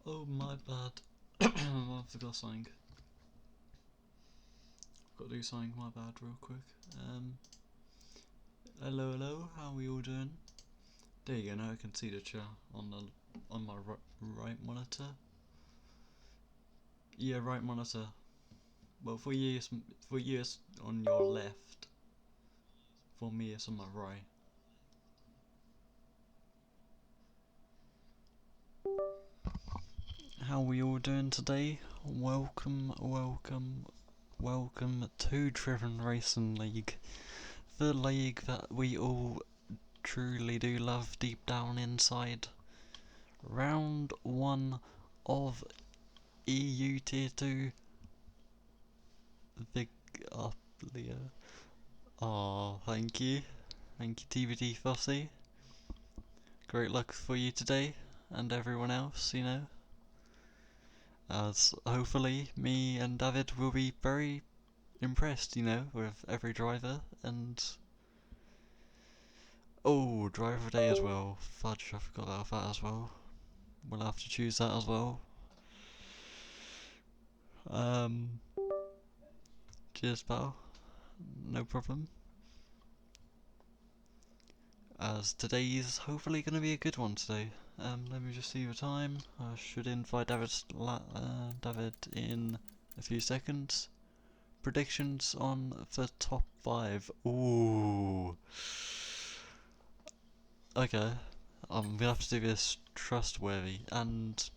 Oh, my bad. I forgot something. Got to do something, my bad, real quick. Hello, how are we all doing? There you go, now I can see the chat on my right monitor. Yeah, right monitor. Well, for you it's on your left. For me it's on my right. How are we all doing today? Welcome to Driven Racing League. The league that we all truly do love deep down inside. Round 1 of EUT2. Big up, Leo. Oh, thank you. Thank you, TBD Fossey. Great luck for you today, and everyone else, you know. As hopefully me and David will be very impressed, you know, with every driver, and... Oh, driver of the day as well. Fudge, I forgot about that as well. We'll have to choose that as well. Cheers, pal. No problem. As today's hopefully going to be a good one today. Let me just see the time. I should invite David in a few seconds. Predictions on the top 5. Ooh. Okay. I'm gonna have to do this trustworthy and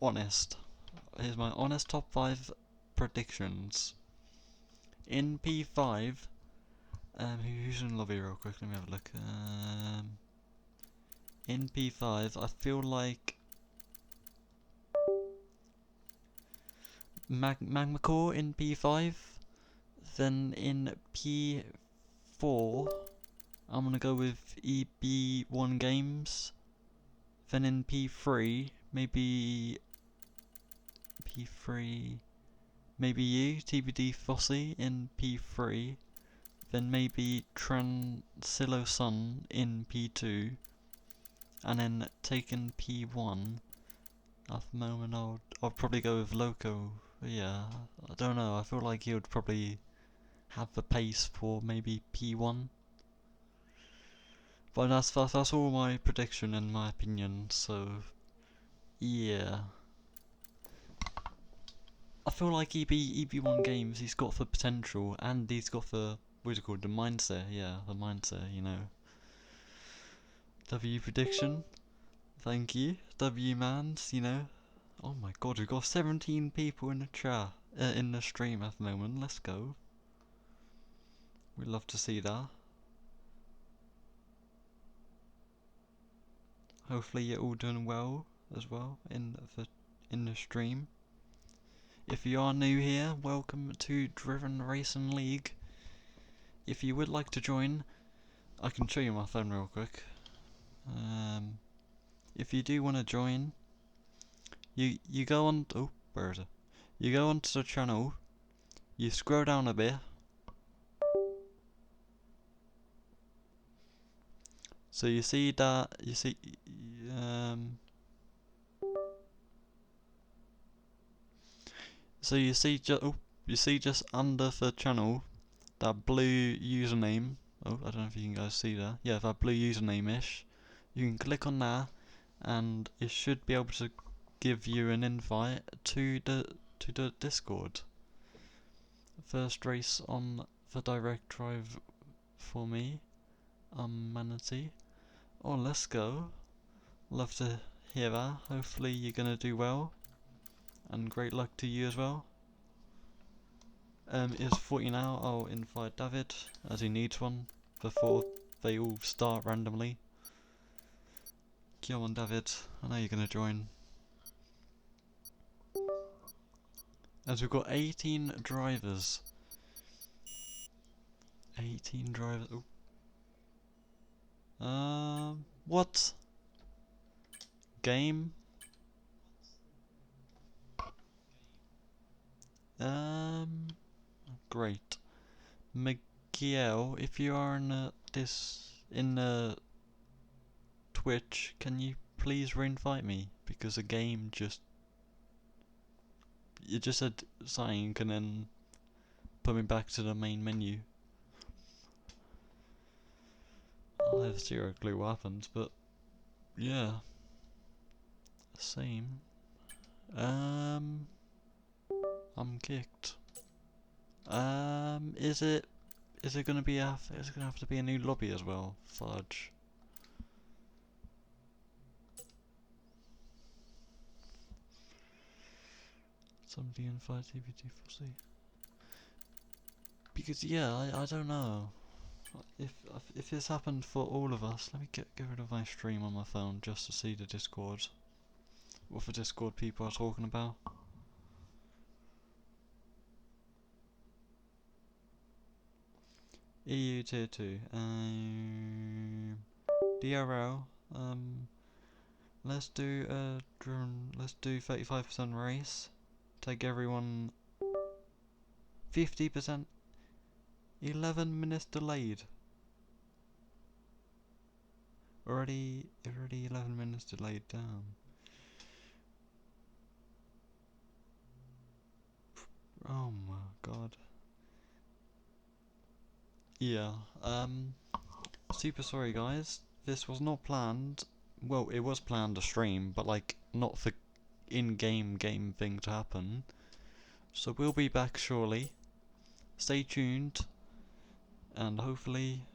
honest. Here's my honest top 5 predictions. In P5, who's in lobby real quick? Let me have a look. In P5, I feel like Magma Core in P5. Then in P4, I'm gonna go with EB1 Games. Then in P3, maybe you, TBD Fossey in P3. Then maybe Transilo Sun in P2. And then taken P1. At the moment, I'll probably go with Loco. Yeah, I don't know. I feel like he would probably have the pace for maybe P1. But that's all my prediction and my opinion. So yeah, I feel like EB1 Games. He's got the potential and he's got the what's it called? The mindset. Yeah, the mindset. You know. W prediction. Thank you, W mans. You know. Oh my god, we've got 17 people in the chat, in the stream at the moment. Let's go. We'd love to see that. Hopefully you're all doing well as well in the stream. If you are new here, welcome to Driven Racing League. If you would like to join, I can show you my phone real quick. If you do want to join, you go on. Oh, where is it? You go onto the channel. You scroll down a bit. So you see that so you see just under the channel that blue username. Oh, I don't know if you can guys see that. Yeah, that blue username-ish. You can click on that, and it should be able to give you an invite to the Discord. First race on the direct drive for me. Manatee. Oh, let's go. Love to hear that. Hopefully you're gonna do well. And great luck to you as well. It's 40 now. I'll invite David as he needs one before they all start randomly. Come on, David. I know you're gonna join. As we've got 18 drivers. 18 drivers. Oh. What? Game? Great. Miguel, if you are in Twitch, can you please re-invite me? Because the game just You just said sign and then put me back to the main menu. I have zero clue what happened, but yeah. Same. I'm kicked. Is it gonna be is it gonna have to be a new lobby as well? Fudge. Somebody invite EUT2. Because yeah, I don't know. If this happened for all of us, let me get rid of my stream on my phone just to see the Discord. What the Discord people are talking about. EUT2. DRL. Let's do let's do 35% race. Take everyone 50%. 11 minutes delayed. Already 11 minutes delayed down. Oh my god. Yeah, super sorry guys. This was not planned. Well, it was planned to stream, but like not for in-game game thing to happen. So we'll be back shortly. Stay tuned, and hopefully,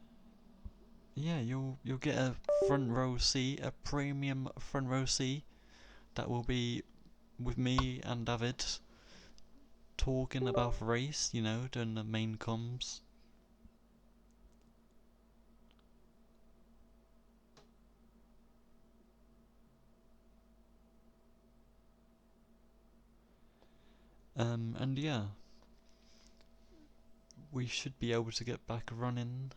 yeah, you'll get a front row seat, a premium front row seat that will be with me and David talking about the race, you know, doing the main comms. And yeah, we should be able to get back running.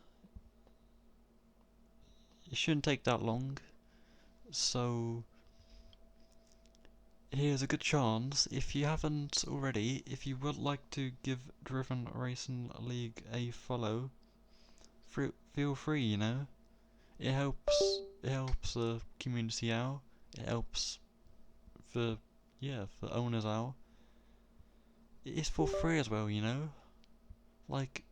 It shouldn't take that long. So here's a good chance, if you haven't already, if you would like to give Driven Racing League a follow, feel free, you know. It helps the community out. It helps the owners out. It's for free as well, you know. Like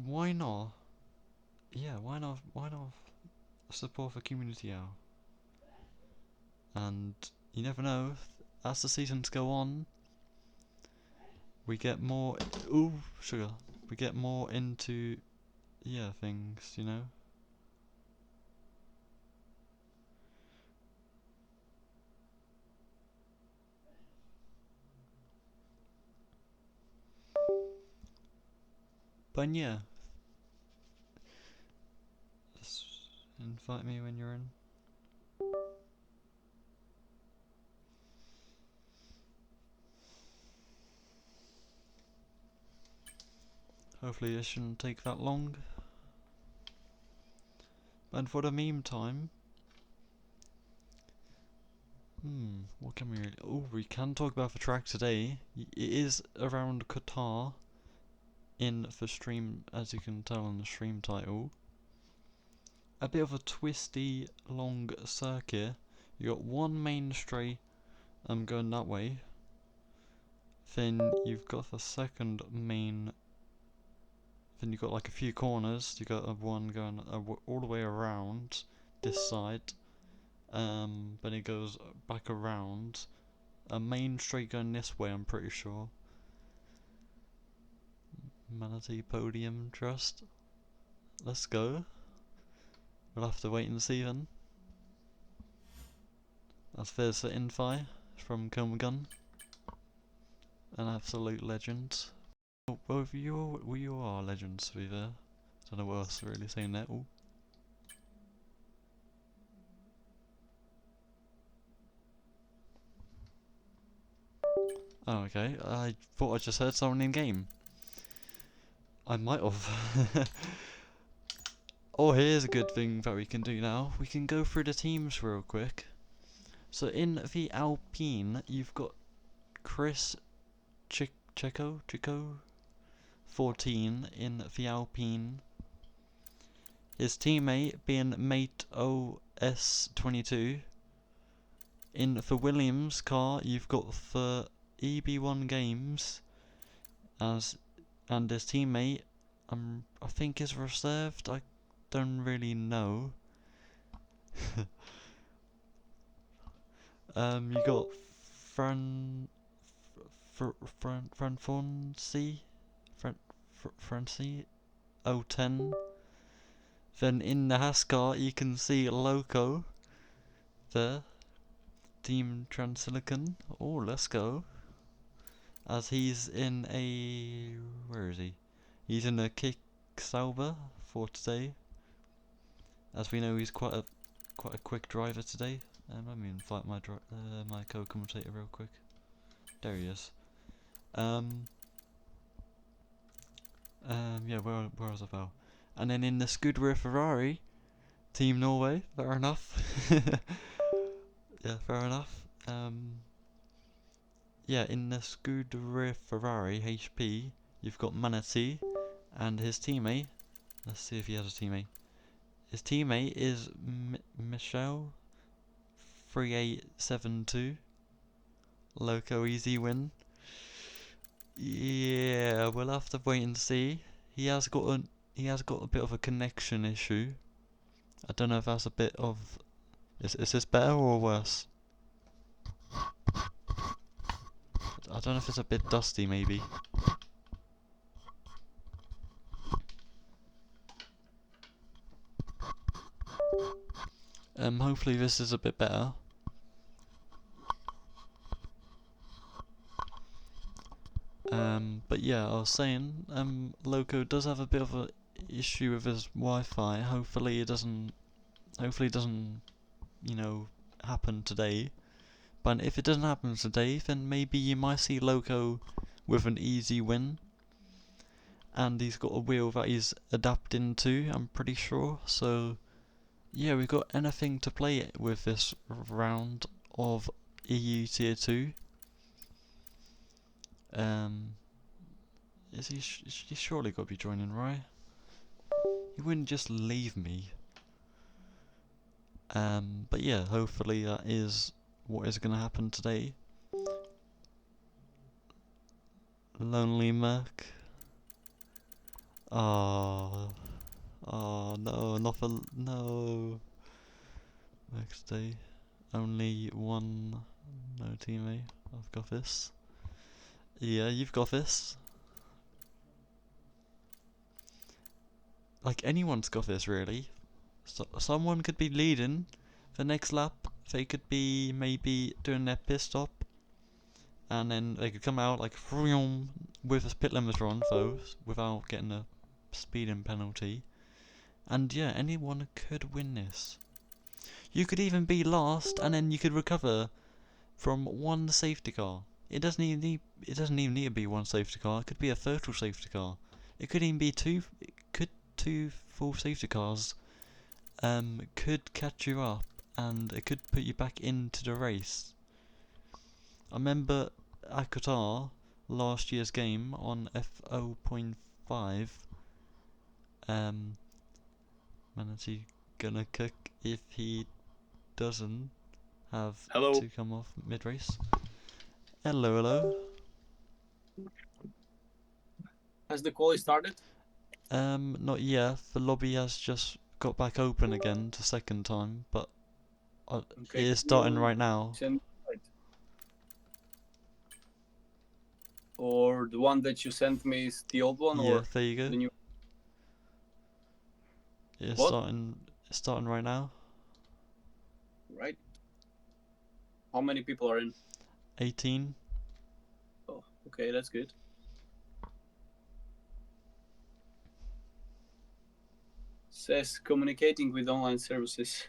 why not? Yeah, why not support the community out? And you never know, as the seasons go on, we get more sugar. We get more into things, you know. But yeah, just invite me when you're in. Hopefully it shouldn't take that long. And for the meantime, what can we really... Oh, we can talk about the track today. It is around Qatar in the stream, as you can tell on the stream title. A bit of a twisty, long circuit. You got one main straight going that way. Then you've got the second main. Then you've got like a few corners. You got one going all the way around this side. Then it goes back around. A main straight going this way, I'm pretty sure. Manatee Podium Trust. Let's go. We'll have to wait and see then. As there's the Infi from Comagun. An absolute legend. Well, you are legends, to be fair. I don't know what else to really say there. Ooh. Oh, okay. I thought I just heard someone in game. I might have. Oh, here's a good thing that we can do now. We can go through the teams real quick. So in the Alpine, you've got Chris Chico 14 in the Alpine. His teammate being Mate S22. For Williams' car, you've got for EB1 Games and his teammate. I think is reserved. I don't really know. You got Franfonsi, Franci 010. Then in the Haas car, you can see Loco there. Team Transilicon. Oh, let's go. As he's in a... where is he? He's in a Kick Sauber for today. As we know, he's quite a quick driver today. Let me invite my co-commentator real quick. There he is. Yeah, where was I about? And then in the Scuderia Ferrari, Team Norway. Fair enough. Yeah, fair enough. Yeah, in the Scuderia Ferrari HP, you've got Manatee and his teammate. Let's see if he has a teammate. His teammate is Michelle 3872. Loco easy win. Yeah, we'll have to wait and see. He has got a bit of a connection issue. I don't know if that's a bit of... Is this better or worse? I don't know if it's a bit dusty maybe. Hopefully this is a bit better. But yeah, I was saying, Loco does have a bit of a issue with his Wi-Fi. Hopefully it doesn't, you know, happen today. But if it doesn't happen today, then maybe you might see Loco with an easy win. And he's got a wheel that he's adapting to, I'm pretty sure. So, yeah, we've got anything to play with this round of EU Tier 2. He's surely got to be joining, right? He wouldn't just leave me. But yeah, hopefully that is what is going to happen today. Lonely Merc. Oh no, no. Next day, only one. No teammate. I've got this. Yeah, you've got this. Like anyone's got this, really. So, someone could be leading the next lap. They could be maybe doing their pit stop, and then they could come out like with a pit limiter on, though, without getting a speeding penalty. And yeah, anyone could win this. You could even be last, and then you could recover from one safety car. It doesn't even need to be one safety car. It could be a virtual safety car. It could even be two full safety cars. Could catch you up, and it could put you back into the race. I remember at Qatar last year's game on F0.5. Manatee gonna cook if he doesn't have to come off mid-race. Hello. Has the quali started? Not yet. The lobby has just got back open again the second time, but it is starting right now. Or the one that you sent me is the old one? Yeah, or there you go. the new? It's starting right now. Right. How many people are in? 18. Oh, okay, that's good. Says communicating with online services.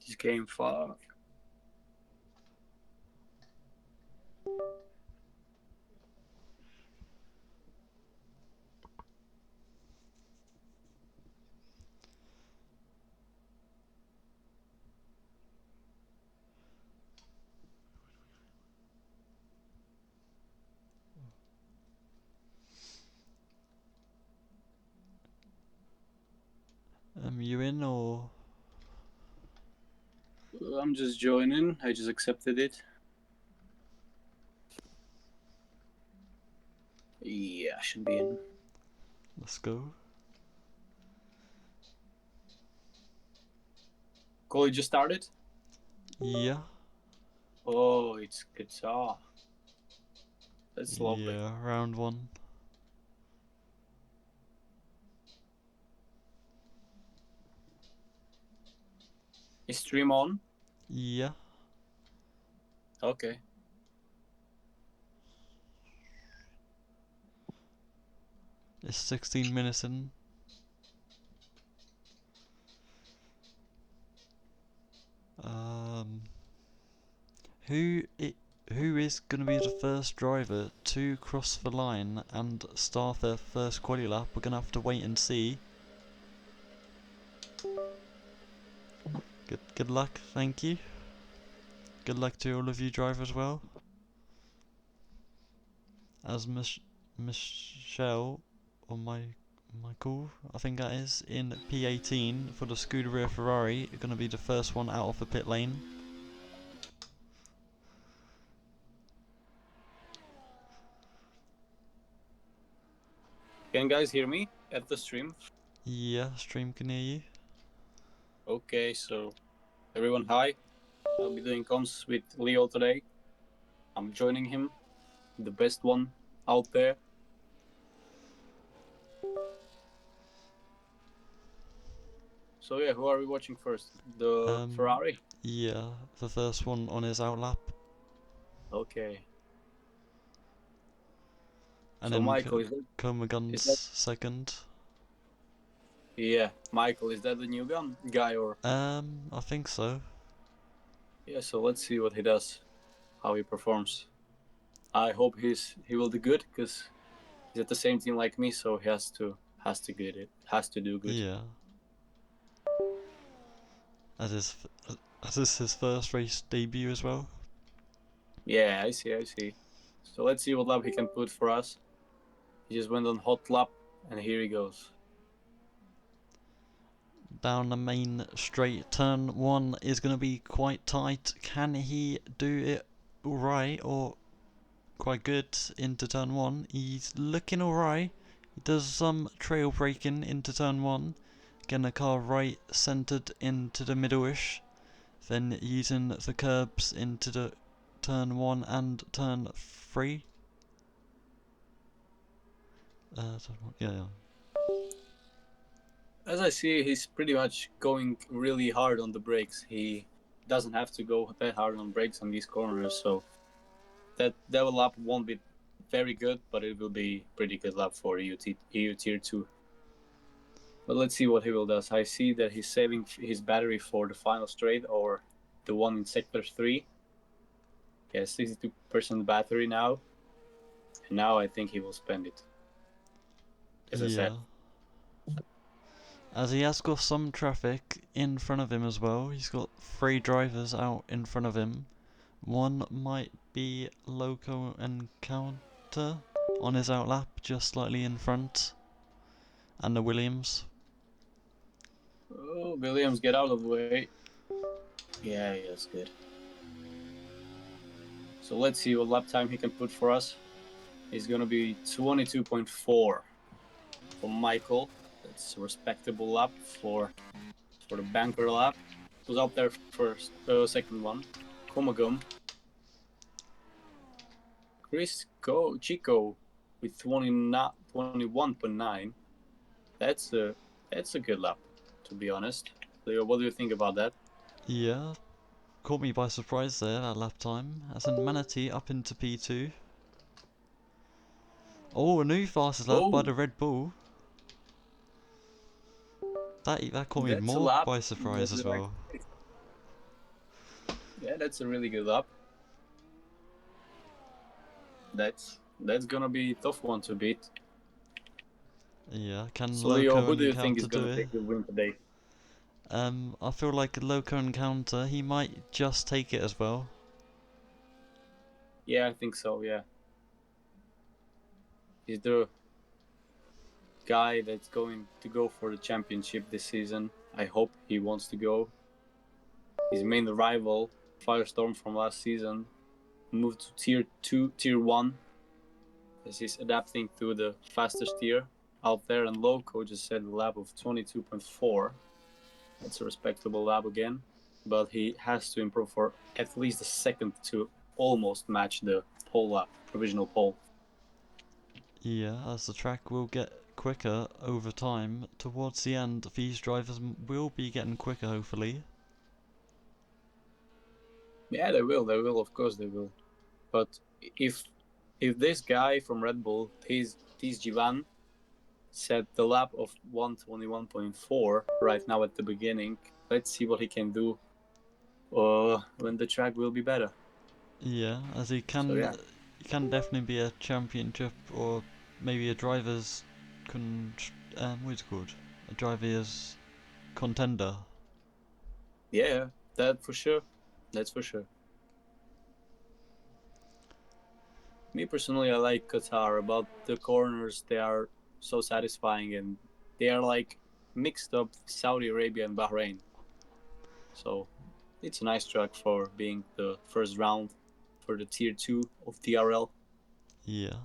This game fuck. You in or? I'm just joining. I just accepted it. Yeah, I should be in. Let's go. Call just started? Yeah. Oh, it's Qatar. That's lovely. Yeah, round 1. Is stream on? Yeah. Okay. It's 16 minutes in. Um, who is gonna be the first driver to cross the line and start their first quali lap? We're gonna have to wait and see. Good luck, thank you. Good luck to all of you drivers as well. As Michelle, or Michael, I think that is, in P18 for the Scuderia Ferrari, going to be the first one out of the pit lane. Can guys hear me at the stream? Yeah, stream can hear you. Okay, so everyone, hi. I'll be doing comms with Leo today. I'm joining him, the best one out there. So yeah, who are we watching first? The Ferrari? Yeah, the first one on his outlap. Okay. And So then Michael, Comagun's second. Yeah, Michael, is that the new guy or? I think so. Yeah, so let's see what he does, how he performs. I hope he will do good because he's at the same team like me, so he has to do good. Yeah. As is his first race debut as well. Yeah, I see. So let's see what lap he can put for us. He just went on hot lap, and here he goes. Down the main straight, turn 1 is going to be quite tight. Can he do it alright or quite good into turn 1? He's looking alright. He does some trail braking into turn 1. Getting the car right centered into the middle-ish. Then using the curbs into the turn 1 and turn 3. Yeah. As I see, he's pretty much going really hard on the brakes. He doesn't have to go that hard on brakes on these corners, so that lap won't be very good, but it will be pretty good lap for EUT2. But let's see what he will does. I see that he's saving his battery for the final straight or the one in sector 3. He has 62% battery now. And now I think he will spend it. As I said. As he has got some traffic in front of him as well. He's got 3 drivers out in front of him. One might be Loco Encounter on his outlap, just slightly in front. And the Williams. Oh, Williams, get out of the way. Yeah, that's good. So let's see what lap time he can put for us. He's going to be 22.4 for Michael. That's a respectable lap for the banker lap. Who's up there first? Second one. Komagum. Chico with 21.9. That's a good lap, to be honest. Leo, what do you think about that? Yeah, caught me by surprise there, that lap time. As in Manatee up into P2. Oh, a new fastest lap by the Red Bull. That caught me more by surprise as well. Yeah, that's a really good lap. That's gonna be a tough one to beat. Yeah, can so Leo, Loco who do you think Encounter is do gonna it? take the win today? I feel like Loco Encounter, he might just take it as well. Yeah, I think so, yeah. He's the guy that's going to go for the championship this season. I hope he wants to go. His main rival, Firestorm from last season, moved to tier 2, tier 1, as he's adapting to the fastest tier out there, and Loco just set a lap of 22.4. That's a respectable lap again, but he has to improve for at least a second to almost match the pole lap, provisional pole. Yeah, as the track will get quicker over time, towards the end these drivers will be getting quicker hopefully. Yeah, they will, of course they will. But if this guy from Red Bull, he's Jivan, set the lap of 121.4 right now at the beginning, let's see what he can do when the track will be better. Yeah, as he can, So, yeah. he can definitely be a championship or maybe a driver's what's it called? A driver's contender. Yeah, that for sure. That's for sure. Me personally, I like Qatar. About the corners, they are so satisfying, and they are like mixed up Saudi Arabia and Bahrain. So it's a nice track for being the first round for the tier 2 of DRL. Yeah.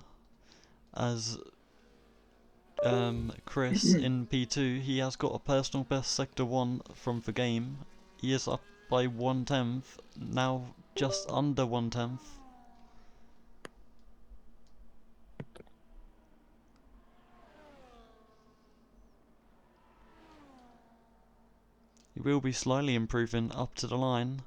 As Chris in P2, he has got a personal best sector 1 from the game. He is up by 1/10, now just under 1/10. He will be slightly improving up to the line.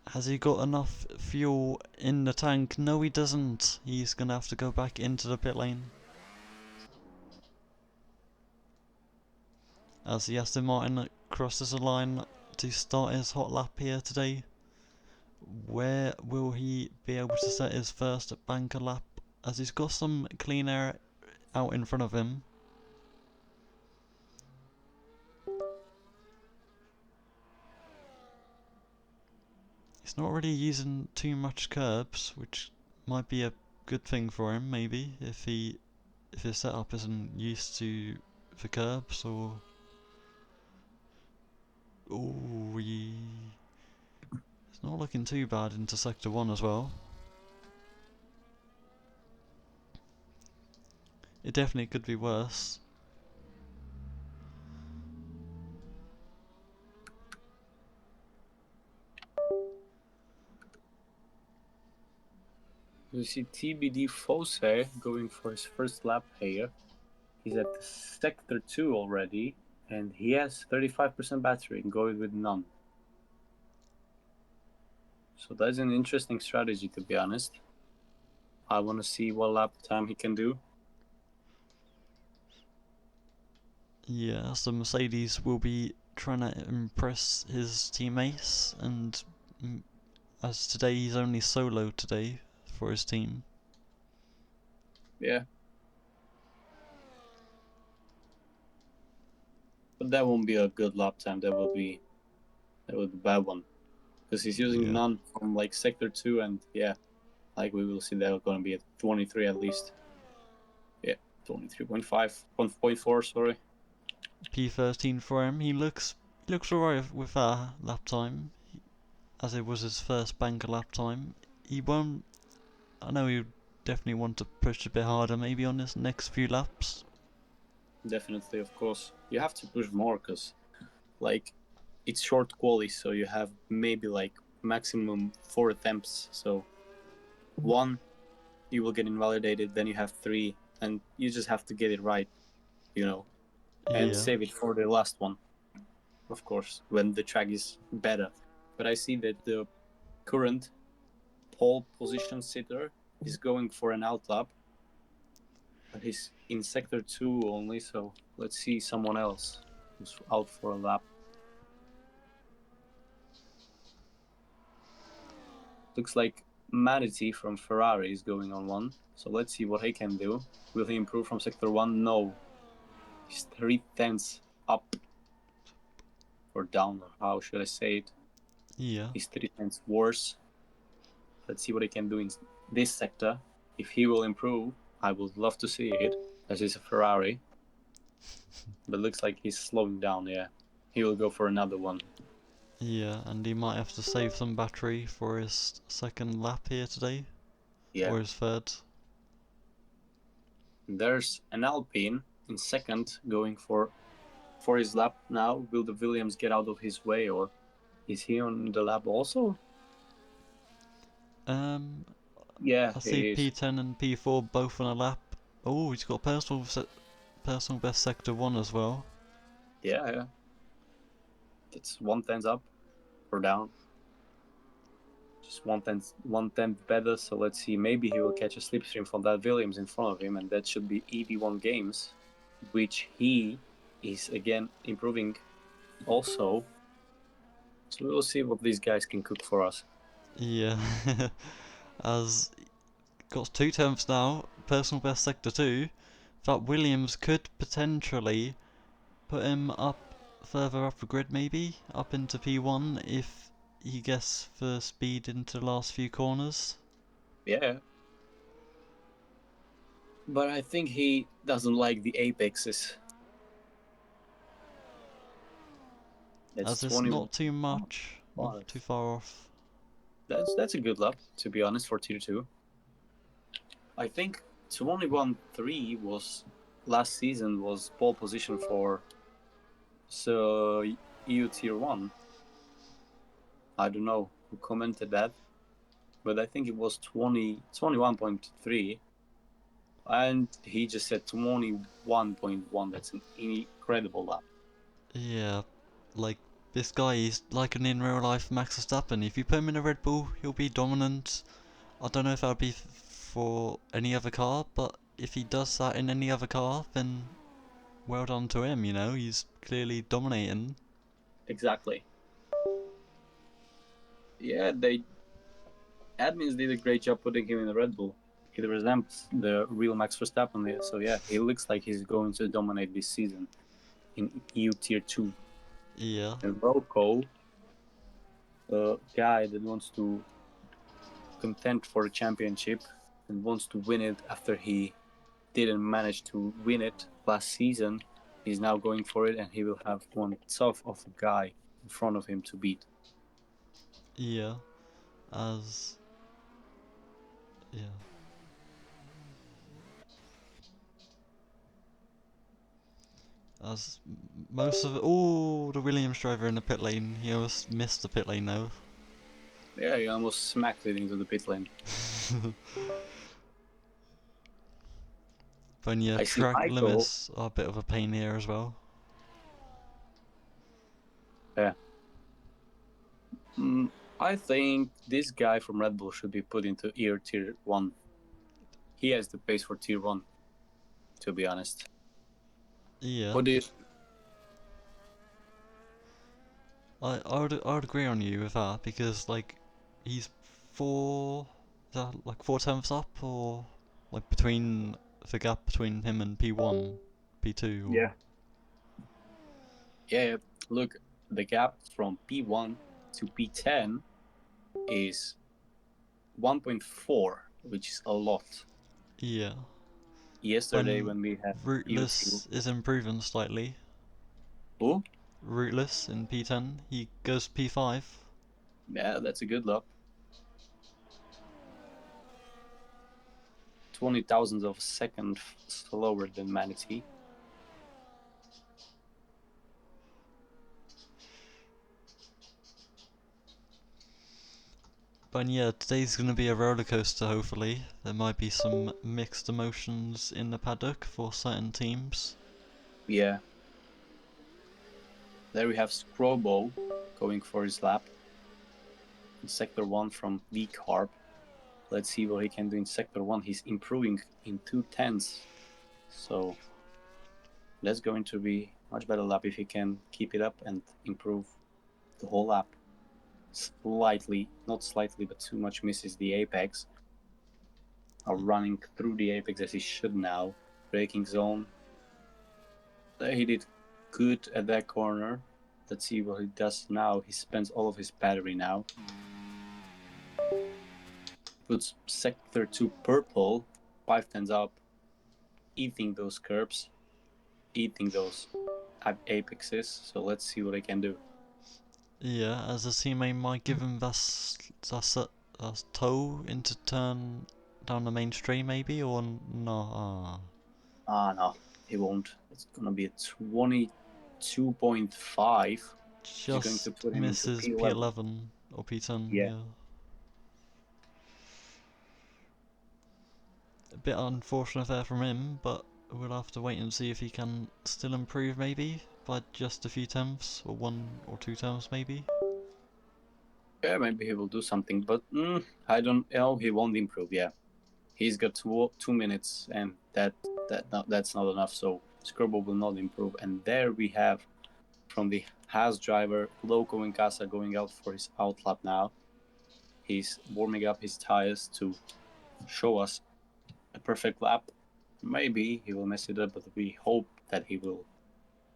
Has he got enough fuel in the tank? No, he doesn't. He's gonna have to go back into the pit lane. As the Aston Martin crosses the line to start his hot lap here today. Where will he be able to set his first banker lap? As he's got some clean air out in front of him. He's not really using too much curbs, which might be a good thing for him, maybe, if his setup isn't used to the curbs, or... Ooh, it's not looking too bad into sector 1 as well. It definitely could be worse. You see TBD Fose going for his first lap here. He's at sector 2 already, and he has 35% battery going with none. So that's an interesting strategy, to be honest. I want to see what lap time he can do. Yeah, so Mercedes will be trying to impress his teammates, and as today he's only solo today for his team. Yeah. But that won't be a good lap time. That will be a bad one. Because he's using none from like sector 2, and yeah, like we will see they're going to be at 23 at least. Yeah, 23.5, 1.4, sorry. P13 for him. He looks alright with that lap time, as it was his first banker lap time. He won't. I know he definitely want to push a bit harder, maybe on his next few laps. Definitely, of course. You have to push more because, like, it's short quali, so you have maybe like maximum 4 attempts. So, 1, you will get invalidated, then you have 3, and you just have to get it right, and save it for the last one, of course, when the track is better. But I see that the current pole position sitter is going for an out lap, but he's in sector 2 only, so let's see someone else who's out for a lap. Looks like Manatee from Ferrari is going on one, so let's see what he can do. Will he improve from sector 1? No. He's 3/10 up. Or down, or how should I say it? Yeah. He's 3/10 worse. Let's see what he can do in this sector. If he will improve, I would love to see it, as it's a Ferrari. But looks like he's slowing down, yeah. He will go for another one. Yeah, and he might have to save some battery for his second lap here today. Yeah. Or his third. There's an Alpine in second going for his lap now. Will the Williams get out of his way, or is he on the lap also? Yeah, I see he is. P10 and P4 both on a lap. Oh, he's got personal best sector 1 as well. Yeah. It's 1/10 up or down. Just 1/10 better. So let's see. Maybe he will catch a slipstream from that Williams in front of him, and that should be 81 games, which he is again improving also. So we'll see what these guys can cook for us. Yeah, as got 2/10 now, personal best sector 2. That Williams could potentially put him up further up the grid, maybe up into P1 if he gets the speed into the last few corners. Yeah. But I think he doesn't like the apexes. As it's not too much, not too far off. That's a good lap, to be honest, for tier 2. I think 21.3 was last season was pole position for EU tier 1. I don't know who commented that, but I think it was 21.3, and he just said 21.1. That's an incredible lap. Yeah, like this guy is like an in real life Max Verstappen. If you put him in a Red Bull, he'll be dominant. I don't know if that would be for any other car, but if he does that in any other car, then well done to him, you know, he's clearly dominating. Exactly. Yeah, admins did a great job putting him in the Red Bull. He resembles the real Max Verstappen there. So yeah, he looks like he's going to dominate this season in EU tier 2. Yeah. And Rocco, a guy that wants to contend for a championship and wants to win it after he didn't manage to win it last season, he's now going for it, and he will have one tough of a guy in front of him to beat. Yeah. As most of it. Oh, the Williams driver in the pit lane. He almost missed the pit lane though. Yeah, he almost smacked it into the pit lane. But yeah, I see track Michael. limits are a bit of a pain here as well. Yeah. I think this guy from Red Bull should be put into tier 1. He has the pace for tier 1, to be honest. Yeah. What do you? I would agree on you with that because like he's four, is that like 4/10 up or like between the gap between him and P1, P2. Or... Yeah. Yeah. Look, the gap from P1 to P10 is 1.4, which is a lot. Yeah. Yesterday when we had Rootless is improving slightly. Who? Rootless in P10. He goes P5. Yeah, that's a good lap. 20 thousandths of a second slower than Manatee. But yeah, today's gonna be a roller coaster. Hopefully, there might be some mixed emotions in the paddock for certain teams. Yeah. There we have Scrobo going for his lap in Sector 1 from V-Carb. Let's see what he can do in Sector 1. He's improving in 2/10. So that's going to be much better lap if he can keep it up and improve the whole lap. Slightly, not slightly, but too much misses the apex. Are running through the apex as he should now. Braking zone. He did good at that corner. Let's see what he does now. He spends all of his battery now. Puts Sector 2 purple, 5/10 up. eating those curbs, eating those apexes. So let's see what I can do. Yeah, as a teammate might give him that toe into turn down the main straight maybe, or no? No, he won't. It's gonna be a 22.5. Which is going to Just put him into misses P11. P11 or P10, Yeah. yeah. A bit unfortunate there from him, but we'll have to wait and see if he can still improve maybe by just a few tenths, or 1 or 2 tenths maybe. Yeah, maybe he will do something, but I don't know. He won't improve. Yeah, he's got 2 minutes, and that's not enough. So Skirbo will not improve. And there we have from the Haas driver Loco and Casa going out for his outlap now. He's warming up his tires to show us a perfect lap. Maybe he will mess it up, but we hope that he will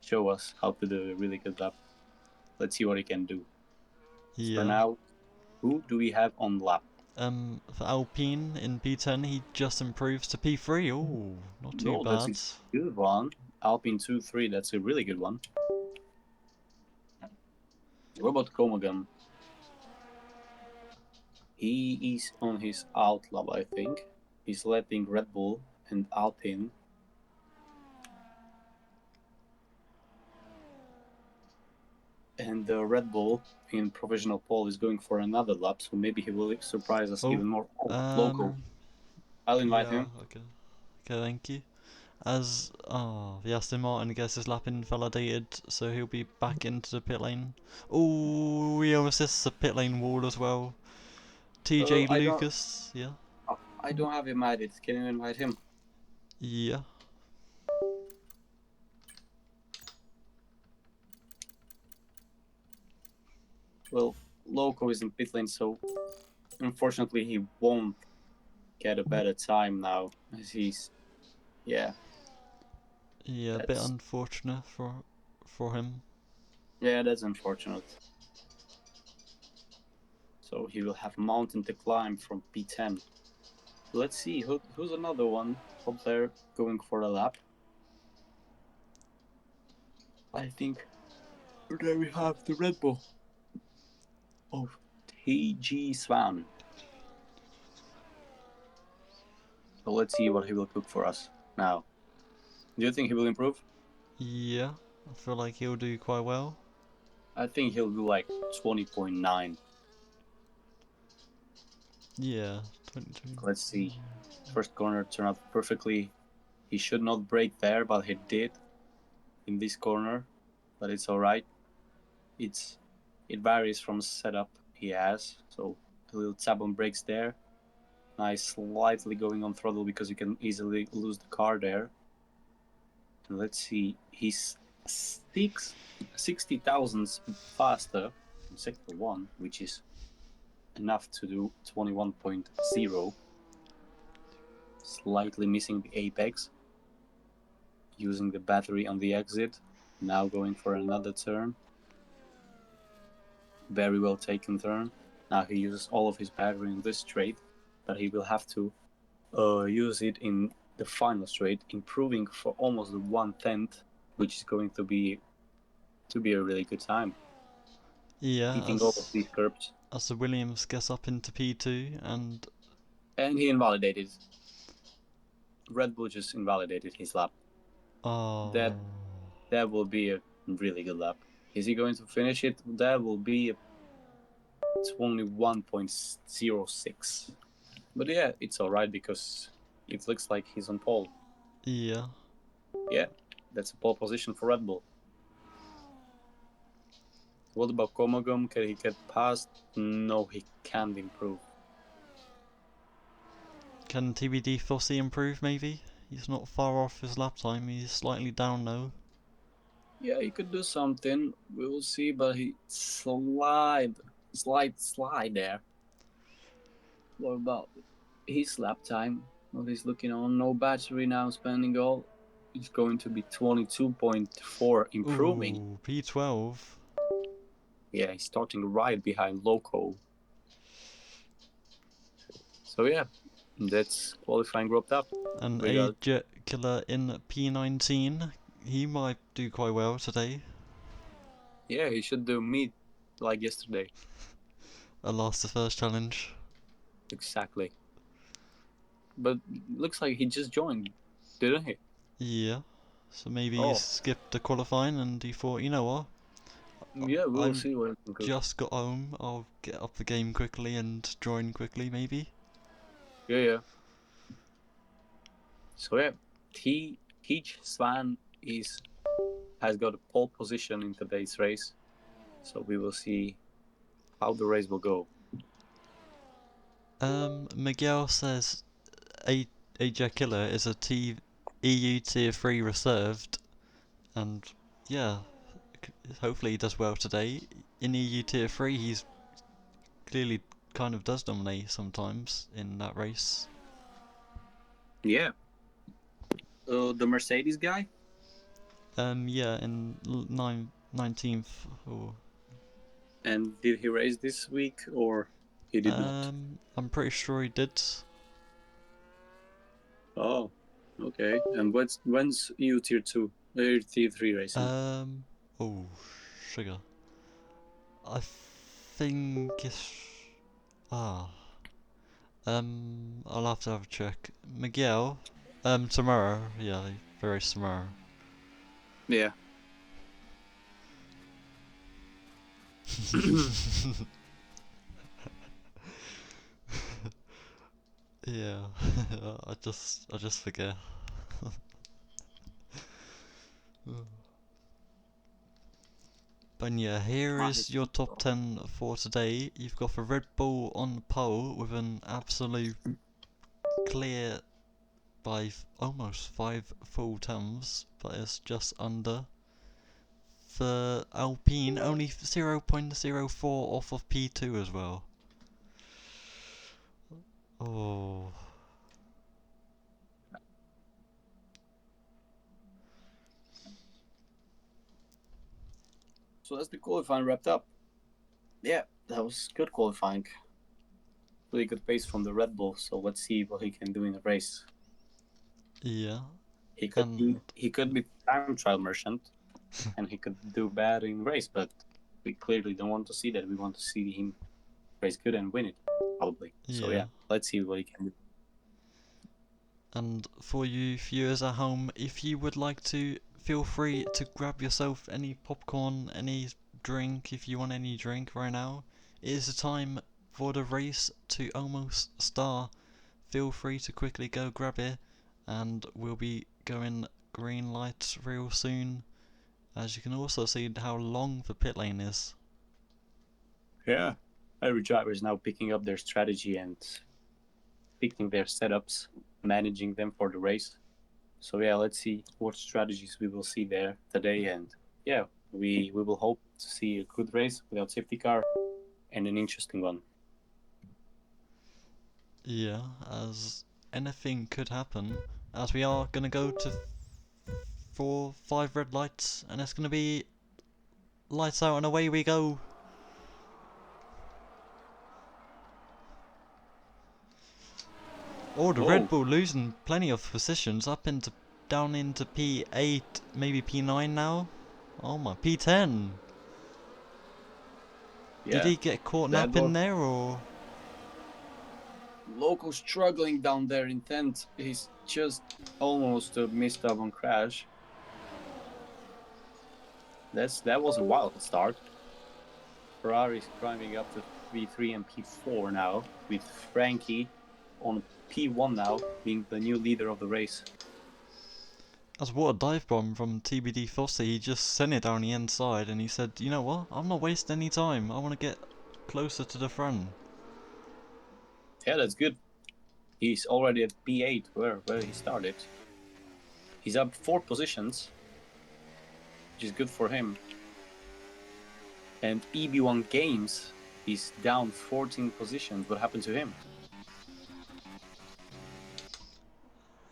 show us how to do a really good lap. Let's see what he can do. Yeah. For now, who do we have on lap? For Alpine in P10, he just improves to P3. Oh, not too No, that's bad. a good one. Alpine 2-3, that's a really good one. What about Komagan? He is on his outlap, I think. He's letting Red Bull and Alpine. And the Red Bull in provisional pole is going for another lap, so maybe he will surprise us even more. Loco. I'll invite him. Okay, thank you. As the Aston Martin gets his lap invalidated, so he'll be back into the pit lane. Oh, he almost hits the pit lane wall as well. TJ Lucas, yeah. I don't have him added. Can you invite him? Yeah. Well, Loco is in pit lane, so unfortunately he won't get a better time now, as he's, yeah. Yeah, a bit unfortunate for him. Yeah, that's unfortunate. So he will have a mountain to climb from P10. Let's see who's another one up there going for a lap. I think there we have the Red Bull of TG Swan. So let's see what he will cook for us now. Do you think he will improve? Yeah, I feel like he'll do quite well. I think he'll do like 20.9. Yeah, 22. Let's see. First corner turned out perfectly. He should not brake there, but he did in this corner. But it's alright. It varies from setup he has. So a little tap on brakes there. Nice, slightly going on throttle because you can easily lose the car there. And let's see, he's 60 thousandths faster in sector 1, which is enough to do 21.0. Slightly missing the apex. Using the battery on the exit. Now going for another turn. Very well taken turn. Now he uses all of his battery in this straight, but he will have to use it in the final straight, improving for almost the 1/10, which is going to be a really good time. Yeah, Eating all of these curbs. As the Williams gets up into P2 and he invalidated. Red Bull just invalidated his lap. That will be a really good lap. Is he going to finish it? That will be it's only 1.06. But yeah, it's alright because it looks like he's on pole. Yeah. Yeah, that's a pole position for Red Bull. What about Komagum? Can he get past? No, he can't improve. Can TBD Fossey improve maybe? He's not far off his lap time, he's slightly down though. Yeah, he could do something. We will see, but he slide there. What about his lap time? Well, he's looking on no battery now, spending all. It's going to be 22.4, improving. Ooh, P12. Yeah, he's starting right behind Loco. So yeah, that's qualifying wrapped up. And Killer in P19. He might do quite well today. Yeah, he should do meat like yesterday. I lost the first challenge. Exactly. But looks like he just joined, didn't he? Yeah. So maybe he skipped the qualifying and he thought, you know what? Yeah, we'll I'm see what he can cook. just got home. I'll get up the game quickly and join quickly, maybe. Yeah. So yeah, Teach Svan has got a pole position in today's race. So we will see how the race will go. Miguel says AJ Killer is a EU Tier 3 reserved, and yeah, hopefully he does well today. In EU Tier 3, he's clearly kind of does dominate sometimes in that race. Yeah. The Mercedes guy? Yeah, in 19th or... And did he race this week or he did not? I'm pretty sure he did. Oh, okay. And when's EUT2? EUT3 racing? Oh, sugar. I think it's... Ah. I'll have to have a check. Miguel, tomorrow. Yeah, the race tomorrow. Yeah. Yeah, I just forget. But yeah, here is your top 10 for today. You've got the Red Bull on the pole with an absolute clear by almost 5 full times, but it's just under. The Alpine only 0.04 off of P2 as well. Oh. So that's the qualifying wrapped up. Yeah, that was good qualifying. Really good pace from the Red Bull. So let's see what he can do in the race. Yeah. He could be time trial merchant, and he could do bad in race. But we clearly don't want to see that. We want to see him race good and win it, probably. Yeah. So yeah, let's see what he can do. And for you viewers at home, if you would like to, feel free to grab yourself any popcorn, any drink, if you want any drink right now. It is the time for the race to almost start. Feel free to quickly go grab it, and we'll be going green lights real soon. As you can also see how long the pit lane is. Yeah, every driver is now picking up their strategy and picking their setups, managing them for the race. So yeah, let's see what strategies we will see there today, and yeah, we will hope to see a good race without safety car and an interesting one. Yeah, as anything could happen, as we are gonna go to 5 red lights, and it's gonna be lights out and away we go. Oh, the Red Bull losing plenty of positions down into P8, maybe P9 now. Oh my, P10. Yeah, did he get caught napping there or? Loco struggling down there in 10th. He's just almost missed out on crash. That was a wild start. Ferrari's climbing up to P3 and P4 now, with Frankie on P1 now, being the new leader of the race. That's what a dive bomb from TBD Foster. He just sent it down the inside and he said, you know what, I'm not wasting any time. I want to get closer to the front. Yeah, that's good. He's already at P8 where he started. He's up 4 positions, which is good for him. And EB1 Games, he's down 14 positions. What happened to him?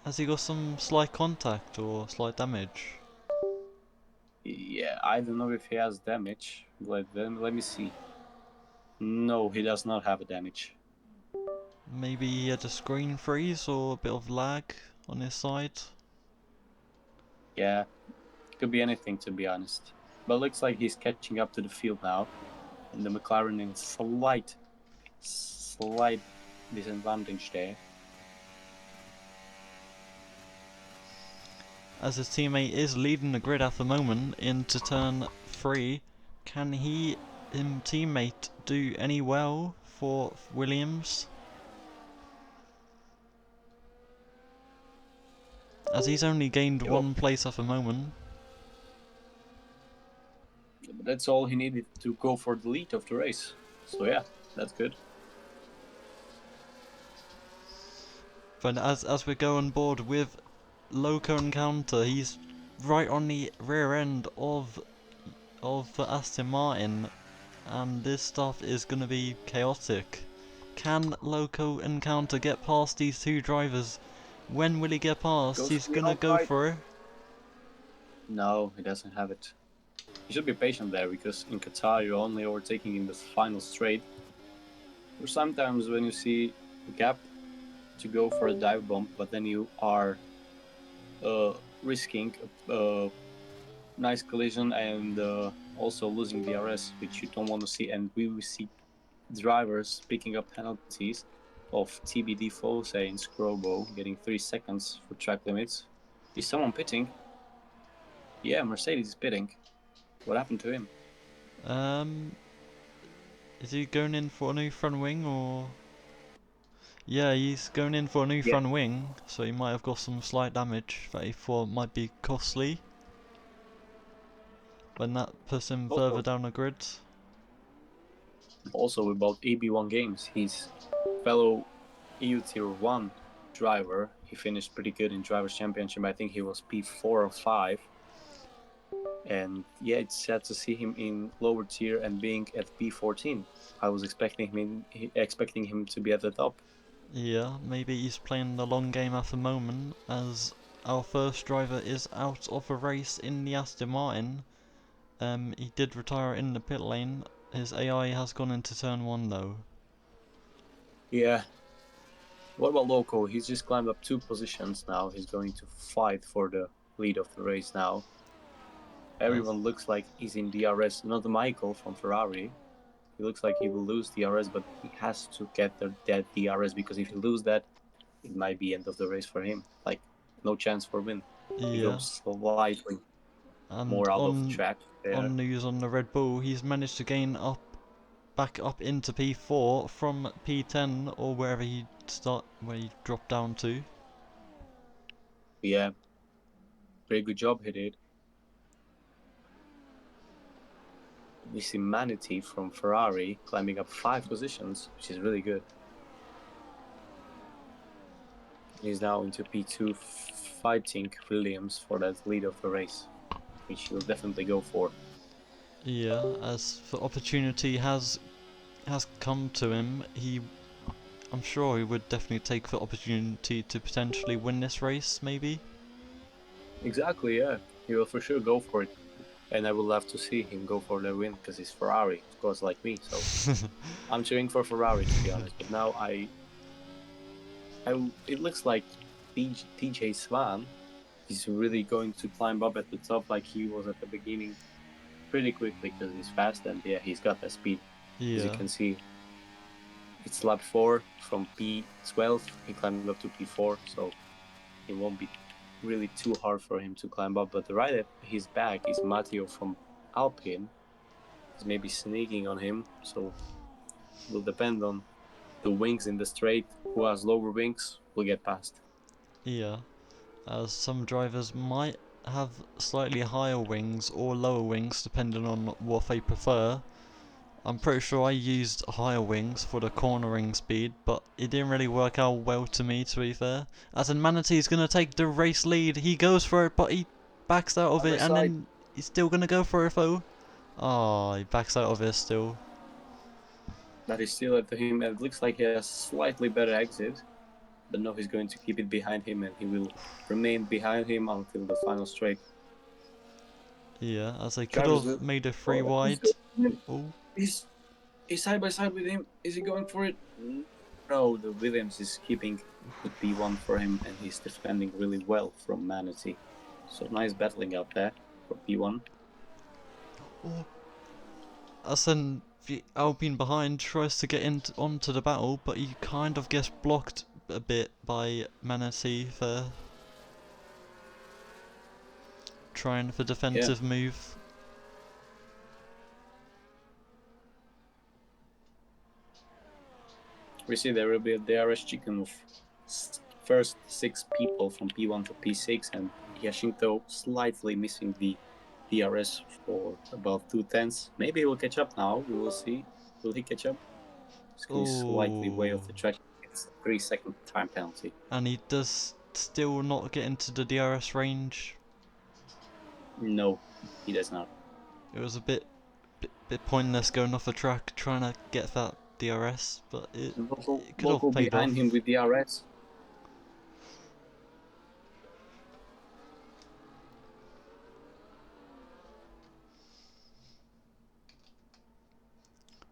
Has he got some slight contact or slight damage? Yeah, I don't know if he has damage. Let me see. No, he does not have a damage. Maybe he had a screen freeze or a bit of lag on his side? Yeah, could be anything to be honest. But looks like he's catching up to the field now, and the McLaren in slight disadvantage there. As his teammate is leading the grid at the moment into turn 3, can his teammate do any well for Williams? As he's only gained 1 place at the moment. But that's all he needed to go for the lead of the race. So yeah, that's good. But as we go on board with Loco Encounter, he's right on the rear end of the Aston Martin, and this stuff is gonna be chaotic. Can Loco Encounter get past these two drivers? When will he get past? He's gonna go for it. No, he doesn't have it. You should be patient there, because in Qatar you're only overtaking in the final straight. Or sometimes when you see a gap to go for a dive bomb, but then you are risking a nice collision and also losing DRS, which you don't want to see. And we will see drivers picking up penalties of TBD Fose in Scrobo, getting 3 seconds for track limits. Is someone pitting? Yeah, Mercedes is pitting. What happened to him? Is he going in for a new front wing, or? Yeah, he's going in for a new front wing, so he might have got some slight damage that he thought might be costly. When that puts him further down the grid. Also, with both AB1 games, his fellow EUT1 driver, he finished pretty good in Drivers' Championship. I think he was P4 or 5. And yeah, it's sad to see him in lower tier and being at P14. I was expecting him to be at the top. Yeah, maybe he's playing the long game at the moment, as our first driver is out of a race in the Aston Martin. He did retire in the pit lane. His AI has gone into turn 1 though. Yeah. What about Loco? He's just climbed up 2 positions now. He's going to fight for the lead of the race now. Everyone looks like he's in DRS. Not Michael from Ferrari. He looks like he will lose DRS, but he has to get that DRS, because if he loses that, it might be end of the race for him. Like, no chance for win. Yeah. He goes slightly more out of track there. On news on the Red Bull, he's managed to gain back up into P4 from P10 or where he dropped down to. Yeah, very good job he did. We see Manatee from Ferrari climbing up 5 positions, which is really good. He's now into P2 fighting Williams for that lead of the race, which he'll definitely go for. Yeah, as the opportunity has come to him, I'm sure he would definitely take the opportunity to potentially win this race, maybe? Exactly, yeah. He will for sure go for it. And I would love to see him go for the win, because he's Ferrari, of course, like me. So I'm cheering for Ferrari, to be honest. But now it looks like TJ Swan is really going to climb up at the top like he was at the beginning pretty quickly, because he's fast and yeah, he's got that speed. Yeah. As you can see, it's lap 4 from P12. He climbed up to P4, so it won't be really too hard for him to climb up. But right at his back is Matteo from Alpine. He's maybe sneaking on him, so it will depend on the wings in the straight. Who has lower wings will get past. Yeah, as some drivers might have slightly higher wings or lower wings depending on what they prefer. I'm pretty sure I used higher wings for the cornering speed, but it didn't really work out well to me, to be fair. As in, Manatee's gonna take the race lead. He goes for it, but he backs out of it, and then he's still gonna go for it though. Oh, he backs out of it still. That is still at him, and it looks like he has slightly better exit. But no, he's going to keep it behind him, and he will remain behind him until the final straight. Yeah, as they could have made a 3 wide. Oh. He's side by side with him. Is he going for it? No, the Williams is keeping the P1 for him, and he's defending really well from Manatee. So nice battling out there for P1. Oh, as then the Alpine behind tries to get onto the battle, but he kind of gets blocked a bit by Manatee there. Trying for defensive move. We see there will be a DRS chicken of first 6 people from P1 to P6, and Yashinto slightly missing the DRS for about 2/10. Maybe he will catch up now. We will see. Will he catch up? He's slightly way off the track. It's a 3-second time penalty. And he does still not get into the DRS range. No, he does not. It was a bit pointless going off the track trying to get that DRS, but it could have paid behind off. him with DRS.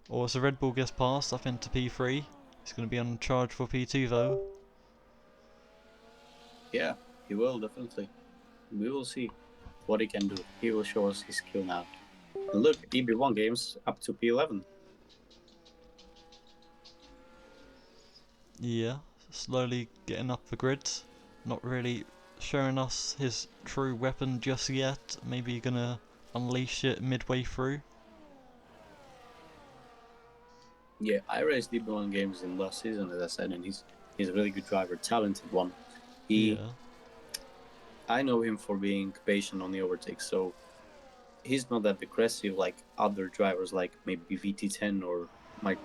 Or as the Red Bull gets past up into P3, he's going to be on charge for P2 though. Yeah, he will definitely. We will see what he can do. He will show us his skill now. And look, EB1 games up to P11. Yeah, slowly getting up the grid. Not really showing us his true weapon just yet. Maybe gonna unleash it midway through. Yeah, I raced EB1 games in last season, as I said, and he's a really good driver, talented one. I know him for being patient on the overtake, so he's not that aggressive like other drivers, like maybe VT10 or my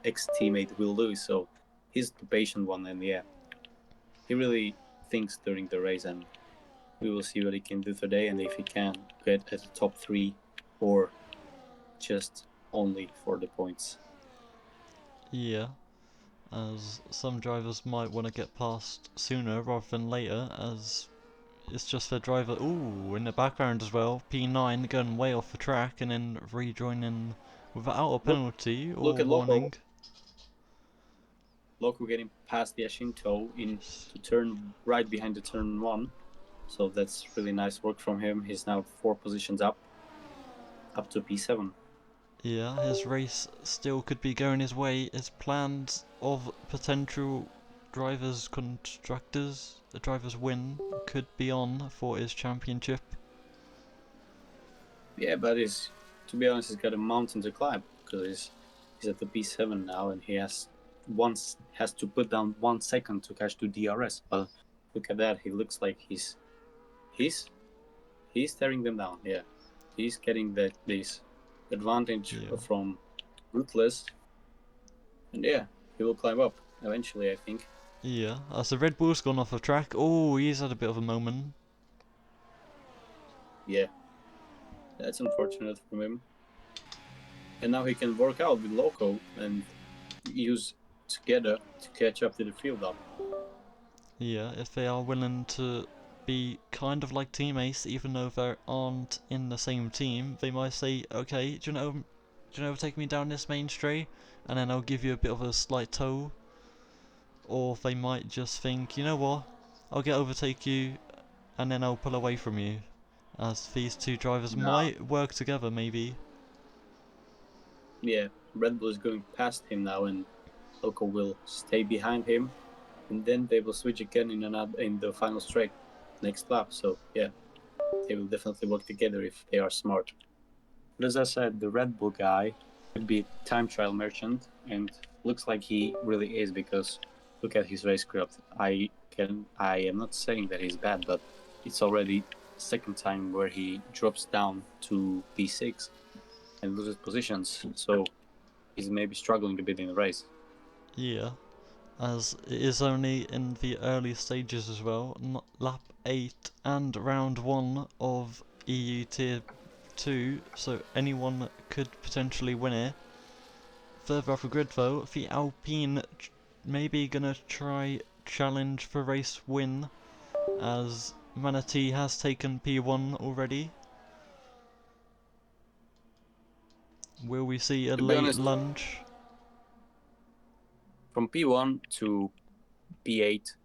ex-teammate Will Lewis. So he's the patient one, and yeah, he really thinks during the race, and we will see what he can do today, and if he can get at the top 3 or just only for the points. Yeah, as some drivers might want to get past sooner rather than later, as it's just their driver. Ooh, in the background as well, P9 going way off the track and then rejoining without a penalty or look at warning. Loco getting past the Yashinto into turn right behind the turn 1. So that's really nice work from him. He's now 4 positions up to P7. Yeah, his race still could be going his way. His plans of potential drivers' constructors, a driver's win, could be on for his championship. Yeah, but to be honest, he's got a mountain to climb because he's at the P7 now, and he has to put down 1 second to catch the DRS. But look at that, he looks like he's tearing them down. Yeah, he's getting this advantage from Ruthless, and yeah, he will climb up eventually, I think. Yeah, as the Red Bull's gone off the track. Oh, he's had a bit of a moment. Yeah, that's unfortunate from him. And now he can work out with Loco and use together to catch up to the field up. Yeah, if they are willing to be kind of like teammates, even though they aren't in the same team, they might say, okay, do you know, take me down this main straight, and then I'll give you a bit of a slight tow. Or they might just think, you know what, I'll overtake you, and then I'll pull away from you. As these two drivers might work together, maybe. Yeah, Red Bull is going past him now, and Loco will stay behind him, and then they will switch again in the final straight next lap. So yeah, they will definitely work together if they are smart. But as I said, the Red Bull guy could be time trial merchant, and looks like he really is, because look at his racecraft. I am not saying that he's bad, but it's already second time where he drops down to P6 and loses positions. So he's maybe struggling a bit in the race. Yeah, as it is only in the early stages as well. Lap 8 and round 1 of EUT2, so anyone could potentially win it. Further off the grid though, the Alpine maybe gonna try challenge for race win, as Manatee has taken P1 already. Will we see a late lunge? From P1 to P8,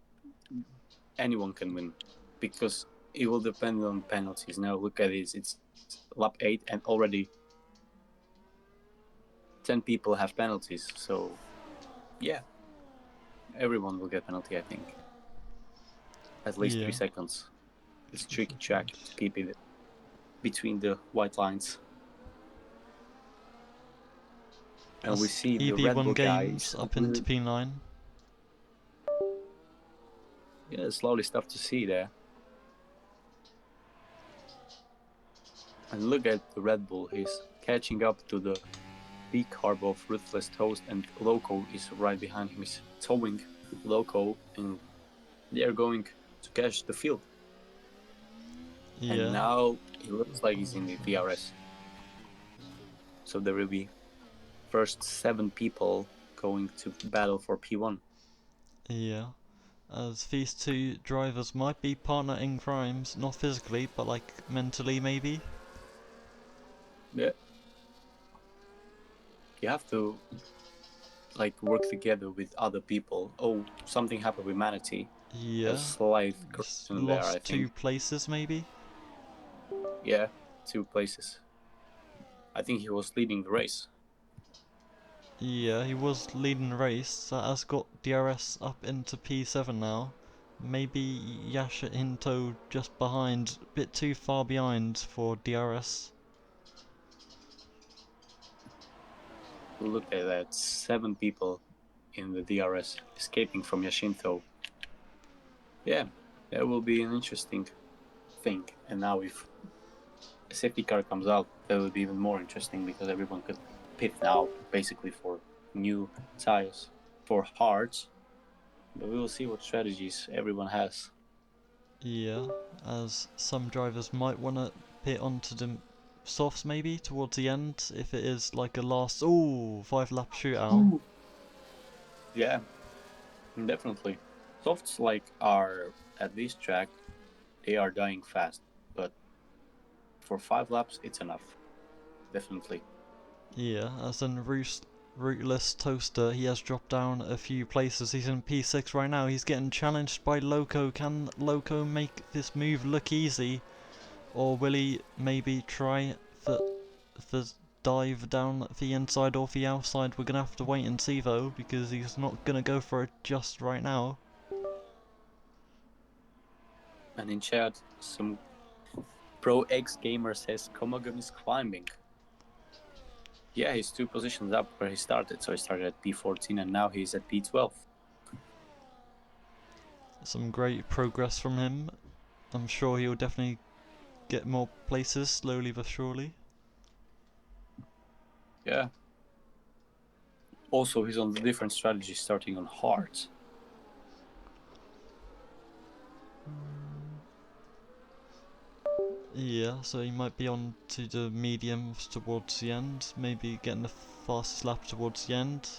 anyone can win, because it will depend on penalties. Now look at this. It's lap 8 and already 10 people have penalties. So yeah, everyone will get penalty, I think. At least 3 seconds. It's tricky track to keep it between the white lines. And we see the Red Bull EV1 games guys up into P9. Yeah, it's lovely stuff to see there. And look at the Red Bull. He's catching up to the big carb of Ruthless Toast, and Loco is right behind him. He's towing Loco, and they're going to catch the field. Yeah. And now it looks like he's in the DRS. So there will be first 7 people going to battle for P1. Yeah. As these two drivers might be partner in crimes, not physically, but like mentally maybe. Yeah. You have to like work together with other people. Oh, something happened with Manatee. Yeah. A slight correction there, I Lost think. 2 places maybe. Yeah, 2 places. I think he was leading the race. Yeah, he was leading the race. That has got DRS up into P7 now. Maybe Yasha Hinto just behind, a bit too far behind for DRS. Look at that, 7 people in the DRS escaping from Yashinto. Yeah, that will be an interesting thing. And now if a safety car comes out, that will be even more interesting because everyone could pit now basically for new tires, for hards. But we will see what strategies everyone has. Yeah, as some drivers might want to pit onto the softs maybe towards the end if it is like a last 5-lap shootout. Yeah, definitely. Softs like are at this track, they are dying fast, but for 5 laps it's enough. Definitely. Yeah, as in Rootless Toaster, he has dropped down a few places. He's in P6 right now. He's getting challenged by Loco. Can Loco make this move look easy? Or will he maybe try the dive down the inside or the outside? We're going to have to wait and see though, because he's not going to go for it just right now. And in chat, some Pro X gamer says Komagum is climbing. Yeah, he's 2 positions up where he started. So he started at P14 and now he's at P12. Some great progress from him. I'm sure he'll definitely get more places slowly but surely. Yeah. Also, he's on the different strategy starting on hards. Yeah, so he might be on to the mediums towards the end, maybe getting the fastest lap towards the end.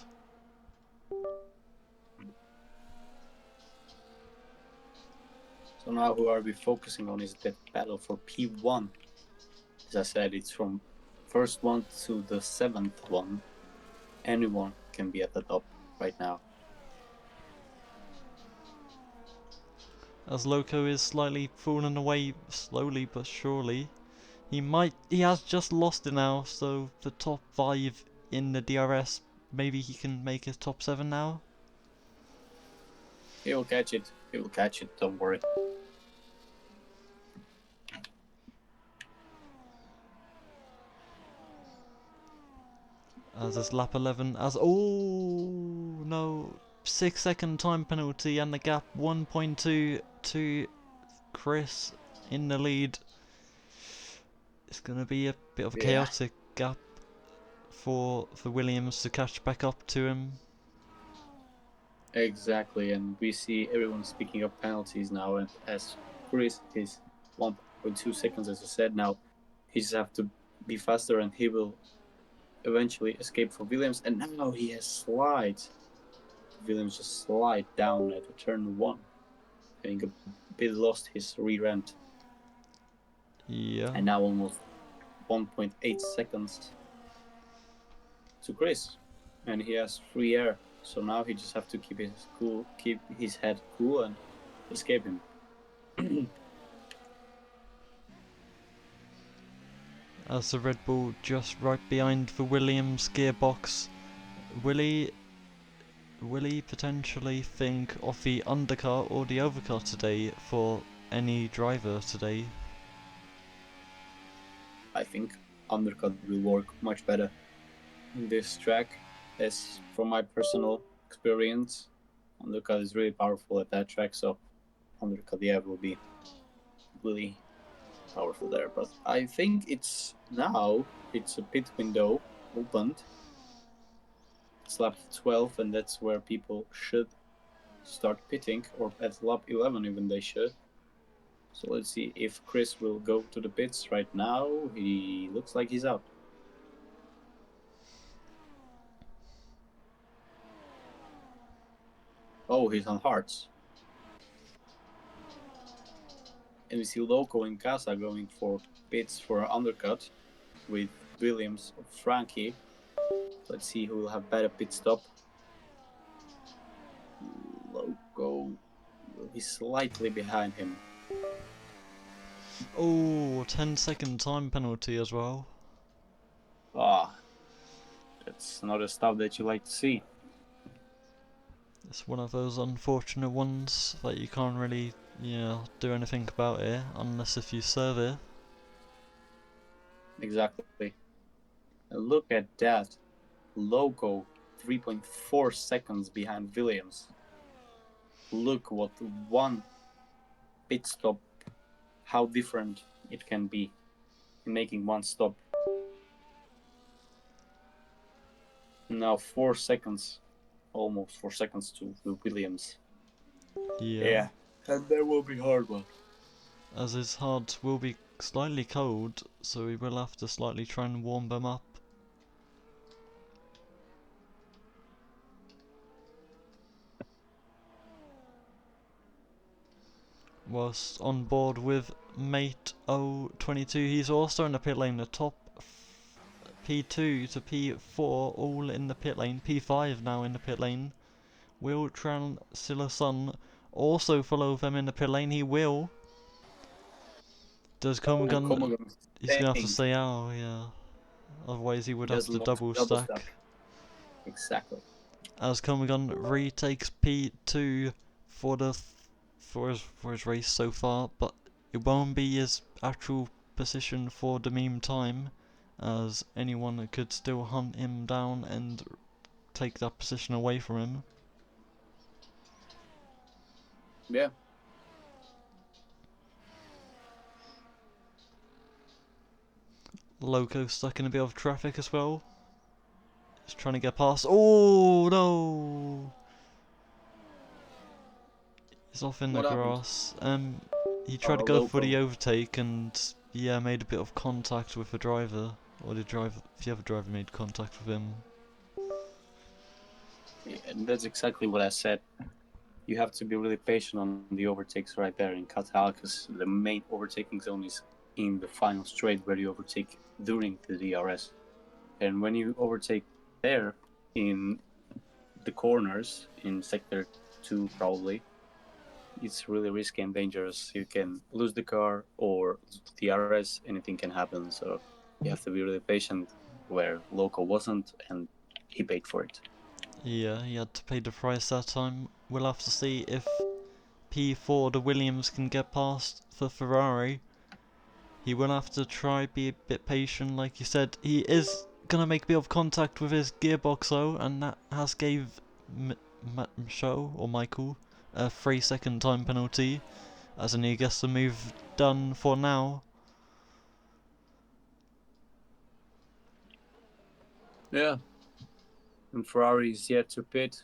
So now who are we focusing on is the battle for P1. As I said, it's from first one to the 7th one. Anyone can be at the top right now. As Loco is slightly falling away slowly but surely. He has just lost it now, so the top 5 in the DRS, maybe he can make his top 7 now? He will catch it. He will catch it, don't worry. As is lap 11, no, 6-second time penalty and the gap 1.2 to Chris in the lead. It's going to be a bit of a chaotic gap for Williams to catch back up to him. Exactly, and we see everyone speaking of penalties now, and as Chris is 1.2 seconds, as I said, now he just have to be faster and he will eventually escape for Williams, and now he has slides. Williams just slide down at turn 1, having a bit lost his rear end. Yeah. And now almost 1.8 seconds to Chris, and he has free air. So now he just have to keep his head cool, and escape him. as the Red Bull just right behind the Williams gearbox. Will he potentially think of the undercut or the overcut today for any driver today? I think undercut will work much better in this track. As from my personal experience, undercut is really powerful at that track, so undercut, yeah, will be really powerful there. But I think it's a pit window opened. It's lap 12, and that's where people should start pitting, or at lap 11 even they should. So let's see if Chris will go to the pits right now. He looks like he's out. Oh, he's on hards. And we see Loco and Casa going for pits for an undercut with Williams or Frankie. Let's see who will have better pit stop. Loco will be slightly behind him. Oh, 10-second time penalty as well. That's not a stuff that you like to see. It's one of those unfortunate ones that you can't really, do anything about it unless if you serve it. Exactly. And look at that. Loco 3.4 seconds behind Williams. Look what one pit stop, how different it can be in making one stop. Now 4 seconds, almost 4 seconds to Williams. Yeah. And there will be hard one. As his hard will be slightly cold, so we will have to slightly try and warm them up. Whilst on board with mate 022, he's also in the pit lane, the top P2 to P4 all in the pit lane, P5 now in the pit lane. Will Transilason also follow them in the pit lane? He will. Does Comagun... He's going to have to stay out, yeah. Otherwise he would have to double stack. Exactly. As Comagun retakes P2 for his race so far, but it won't be his actual position for the meme time, as anyone could still hunt him down and take that position away from him. Yeah. Loco stuck in a bit of traffic as well. Just trying to get past. Oh no! He's off in the grass. He tried to go for the overtake and made a bit of contact with the driver. Or the other driver made contact with him. Yeah, and that's exactly what I said. You have to be really patient on the overtakes right there in Qatar, because the main overtaking zone is in the final straight where you overtake during the DRS. And when you overtake there in the corners, in sector 2 probably, it's really risky and dangerous. You can lose the car or DRS, anything can happen. So you have to be really patient, where Loco wasn't, and he paid for it. Yeah, he had to pay the price that time. We'll have to see if P4, the Williams, can get past the Ferrari. He will have to try be a bit patient, like you said. He is gonna make a bit of contact with his gearbox though, and that has gave Michael a 3-second time penalty, as in he gets the move done for now. Yeah. And Ferrari is yet to pit.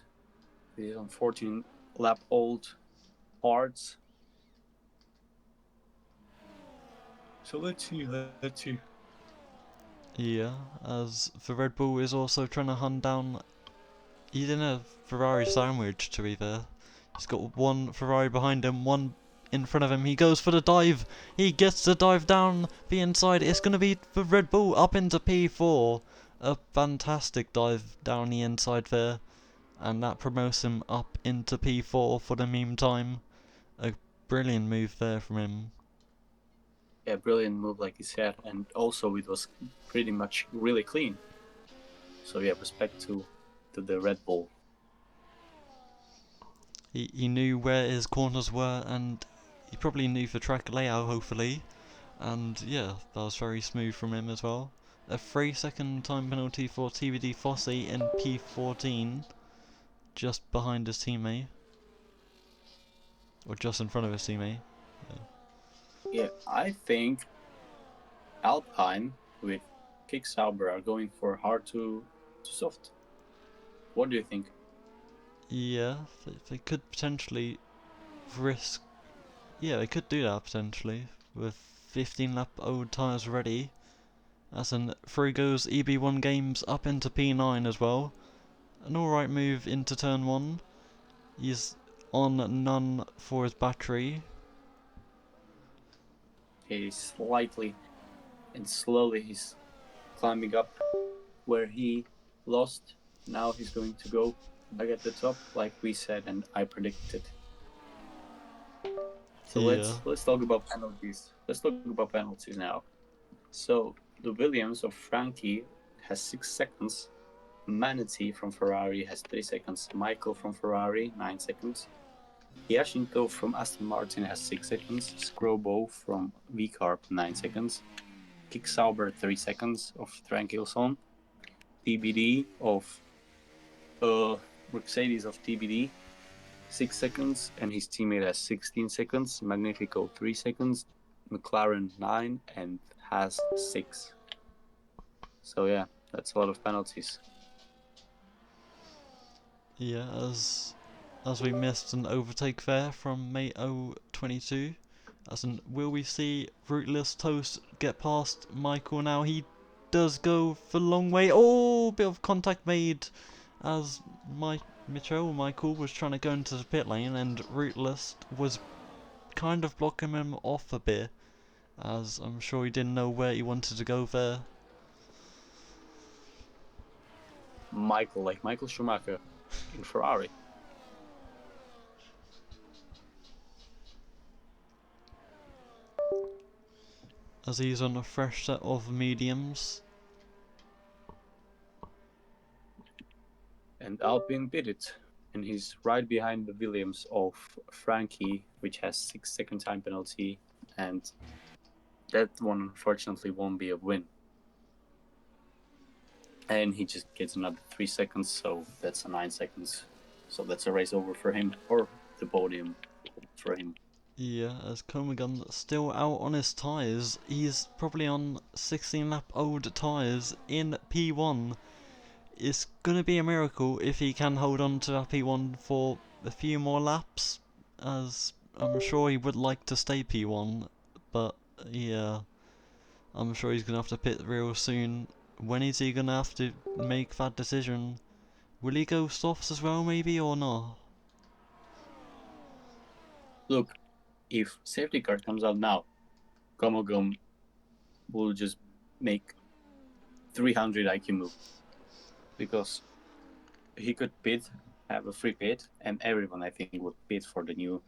He's on 14 lap old parts. So let's see. Yeah, as the Red Bull is also trying to hunt down... He's in a Ferrari sandwich, to be fair. He's got one Ferrari behind him, one in front of him. He goes for the dive. He gets the dive down the inside. It's going to be the Red Bull up into P4. A fantastic dive down the inside there. And that promotes him up into P4 for the meme time. A brilliant move there from him. Yeah, brilliant move, like you said, and also it was pretty much really clean. So yeah, respect to the Red Bull. He knew where his corners were, and he probably knew the track layout, hopefully. And yeah, that was very smooth from him as well. A 3-second time penalty for TBD Fossey in P14, just behind his teammate. Or just in front of his teammate. Yeah, I think Alpine with Kick Sauber are going for hard to soft. What do you think? Yeah, they could potentially risk. Yeah, they could do that potentially with 15 lap old tyres ready. As in, through goes EB1 Games up into P9 as well. An alright move into turn 1. He's on none for his battery. He's slightly and slowly he's climbing up where he lost. Now he's going to go back at the top, like we said and I predicted. So Yeah. let's talk about penalties. Let's talk about penalties now. So the Williams of Frankie has 6 seconds. Manatee from Ferrari has 3 seconds. Michael from Ferrari 9 seconds. Yashinko from Aston Martin has 6 seconds. Scrobo from VCarb 9 seconds. Kick Sauber 3 seconds of Tranquilson. TBD of Mercedes of TBD 6 seconds, and his teammate has 16 seconds. Magnifico 3 seconds. McLaren 9 and has 6. So yeah, that's a lot of penalties. Yeah, as we missed an overtake there from mate 022. As in, will we see Rootless Toast get past Michael now? He does go for long way. Oh, bit of contact made as Michael was trying to go into the pit lane, and Rootless was kind of blocking him off a bit, as I'm sure he didn't know where he wanted to go there. Michael, like Michael Schumacher in Ferrari. As he's on a fresh set of mediums. And Alpine beat it. And he's right behind the Williams of Frankie, which has 6 second time penalty. And that one unfortunately won't be a win. And he just gets another 3 seconds, so that's a 9 seconds. So that's a race over for him, or the podium for him. Yeah, as Komagun still out on his tyres. He's probably on 16 lap old tyres in P1. It's gonna be a miracle if he can hold on to that P1 for a few more laps, as I'm sure he would like to stay P1, but yeah, I'm sure he's gonna have to pit real soon. When is he gonna have to make that decision? Will he go softs as well, maybe, or not? Look, if safety car comes out now, Komogum will just make 300 IQ move. Because he could pit, have a free pit, and everyone, I think, would pit for the new,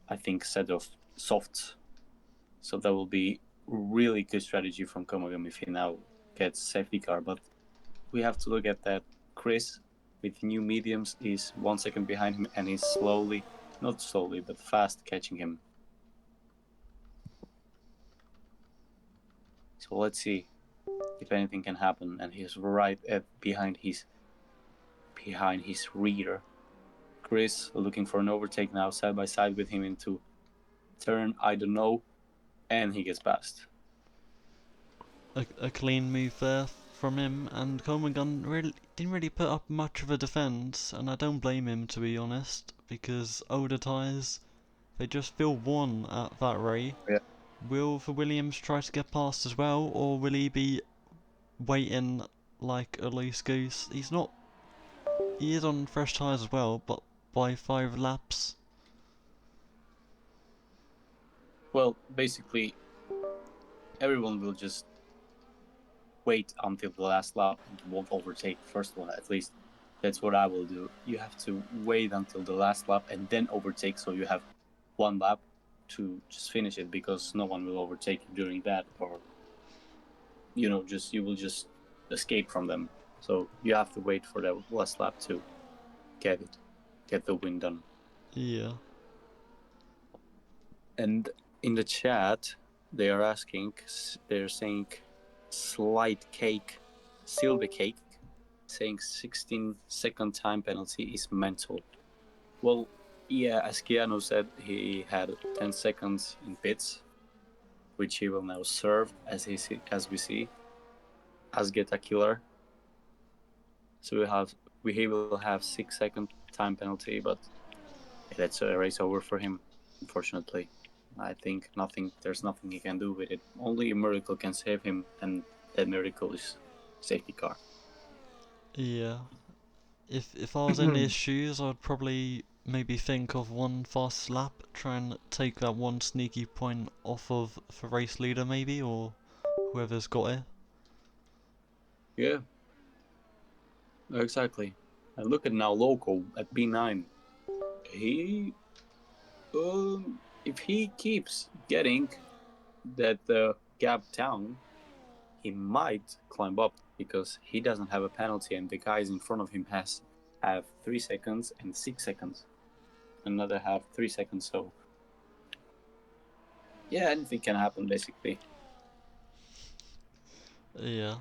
I think, set of softs. So that will be really good strategy from Komogum if he now gets safety car. But we have to look at that Chris with new mediums is 1 second behind him and he's slowly, not slowly, but fast catching him. So let's see if anything can happen. And he's right behind his rear. Chris looking for an overtake now, side by side with him into turn, I don't know, and he gets past. A clean move there from him, and Coleman really didn't really put up much of a defence, and I don't blame him, to be honest, because older tyres, they just feel worn at that rate. Yeah. Will the Williams try to get past as well, or will he be waiting like a loose goose? He is on fresh tyres as well, but by 5 laps. Well, basically, everyone will just wait until the last lap and won't overtake first one, at least. That's what I will do. You have to wait until the last lap and then overtake, so you have 1 lap to just finish it, because no one will overtake you during that, or you will just escape from them. So you have to wait for the last lap to get the win done. Yeah. And in the chat, they're saying slight cake, silver cake, saying 16-second time penalty is mental. Well, yeah, as Keanu said, he had 10 seconds in pits, which he will now serve, as we see, as get a killer. So he will have 6-second time penalty, but that's a race over for him, unfortunately. I think there's nothing he can do with it. Only a miracle can save him, and that miracle is safety car. Yeah. If I was in his shoes, I'd probably maybe think of one fast lap, try and take that one sneaky point off of the race leader maybe, or whoever's got it. Yeah, exactly. And look at now Loco at P9. He, if he keeps getting that gap down, he might climb up, because he doesn't have a penalty, and the guys in front of him have 3 seconds and 6 seconds. Another have 3 seconds, so yeah, anything can happen basically. Yeah.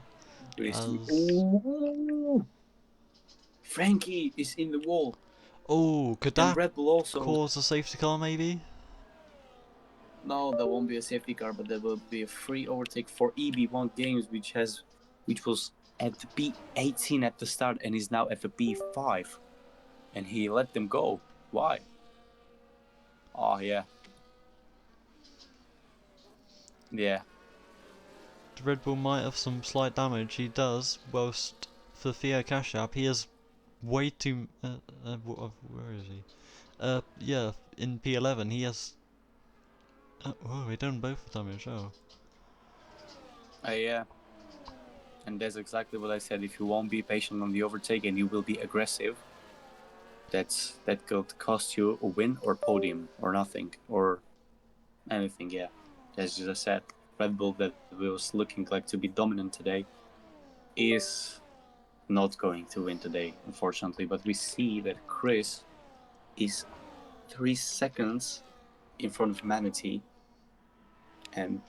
Ooh. Frankie is in the wall. Oh, could And that Red Bull also cause a safety car maybe? No, that won't be a safety car, but there will be a free overtake for EB1 Games, which was at the P18 at the start and is now at the P5, and he let them go. Why? Oh yeah, yeah. The Red Bull might have some slight damage. He does. Whilst for Theo Cash App, he has way too. Where is he? Yeah, in P11 he has. Oh, he done both the damage. Oh. Yeah. And that's exactly what I said. If you won't be patient on the overtake and you will be aggressive, that could cost you a win or podium or nothing or anything. Yeah, as I said, Red Bull that was looking like to be dominant today is not going to win today, unfortunately. But we see that Chris is 3 seconds in front of Manatee, and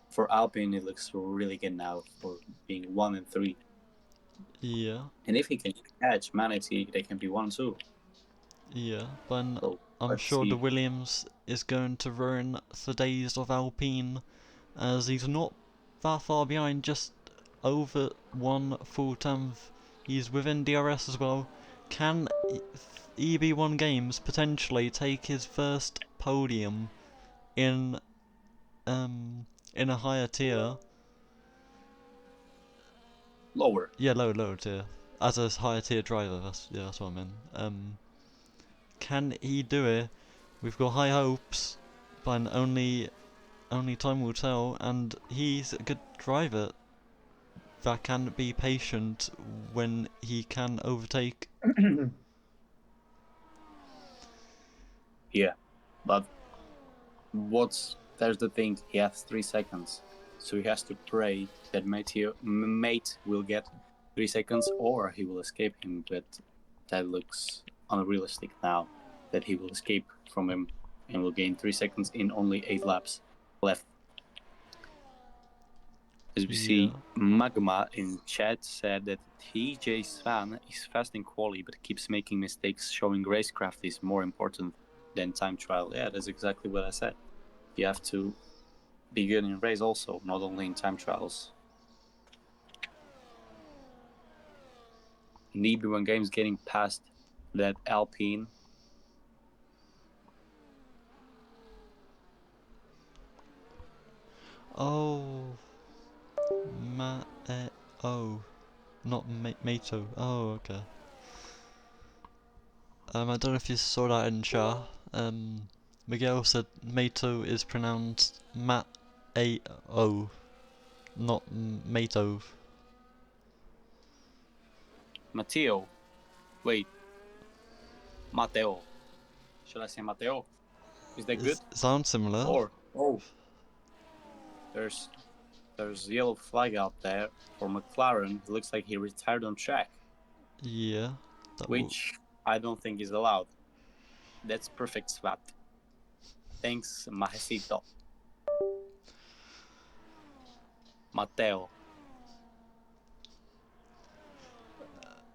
for Alpine it looks really good now for being 1 and 3. Yeah. And if he can catch Manatee, they can be 1-2. Yeah, but So I'm let's sure the see. Williams is going to ruin the days of Alpine, as he's not that far behind, just over one full tenth. He's within DRS as well. Can EB1 Games potentially take his first podium in in a higher tier? Lower. Yeah, lower tier. As a higher tier driver, that's what I meant. Can he do it? We've got high hopes, but only time will tell. And he's a good driver that can be patient when he can overtake. Yeah, but there's the thing. He has 3 seconds, so he has to pray that mate will get 3 seconds, or he will escape him. But that looks unrealistic now. That he will escape from him and will gain 3 seconds in only 8 laps left. As we see, Magma in chat said that TJ Svan is fast in quali, but keeps making mistakes, showing racecraft is more important than time trial. Yeah, that's exactly what I said. You have to be good in race also, not only in time trials. In EB1 Games getting past that Alpine. Oh, not Mato. Oh, okay. I don't know if you saw that in chat. Miguel said Mato is pronounced Mat-A-O, not Mato. Matteo. Wait. Mateo. Should I say Mateo? Is that good? Sounds similar. Or there's a yellow flag out there for McLaren. It looks like he retired on track. Yeah. Which I don't think is allowed. That's perfect swap. Thanks, Majecito. Mateo.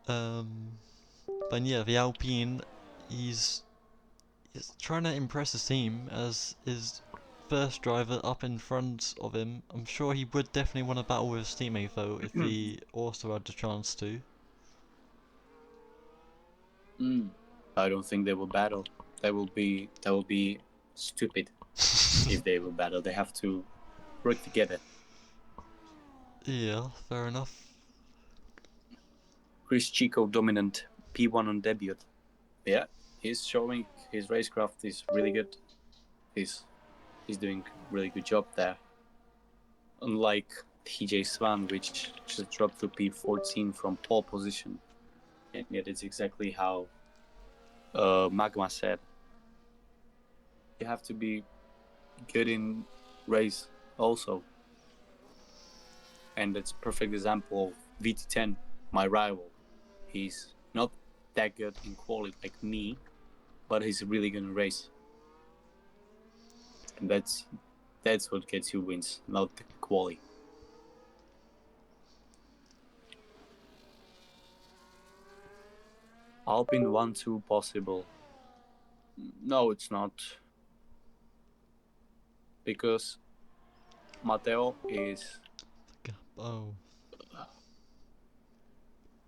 But yeah, the Alpine, he's trying to impress his team as his first driver up in front of him. I'm sure he would definitely want to battle with his teammate though if he also had the chance to. I don't think they will battle. That will be stupid if they will battle. They have to work together. Yeah, fair enough. Chris Chico dominant P1 on debut. Yeah, he's showing his racecraft is really good. He's doing really good job there. Unlike TJ Swan, which just dropped to P14 from pole position. And yet it's exactly how Magma said. You have to be good in race also. And that's a perfect example of VT10, my rival. He's not that good in quality like me, but he's really good in race. And that's what gets you wins, not the quality. Alpine 1-2 possible. No, it's not. Because Mateo is... Oh.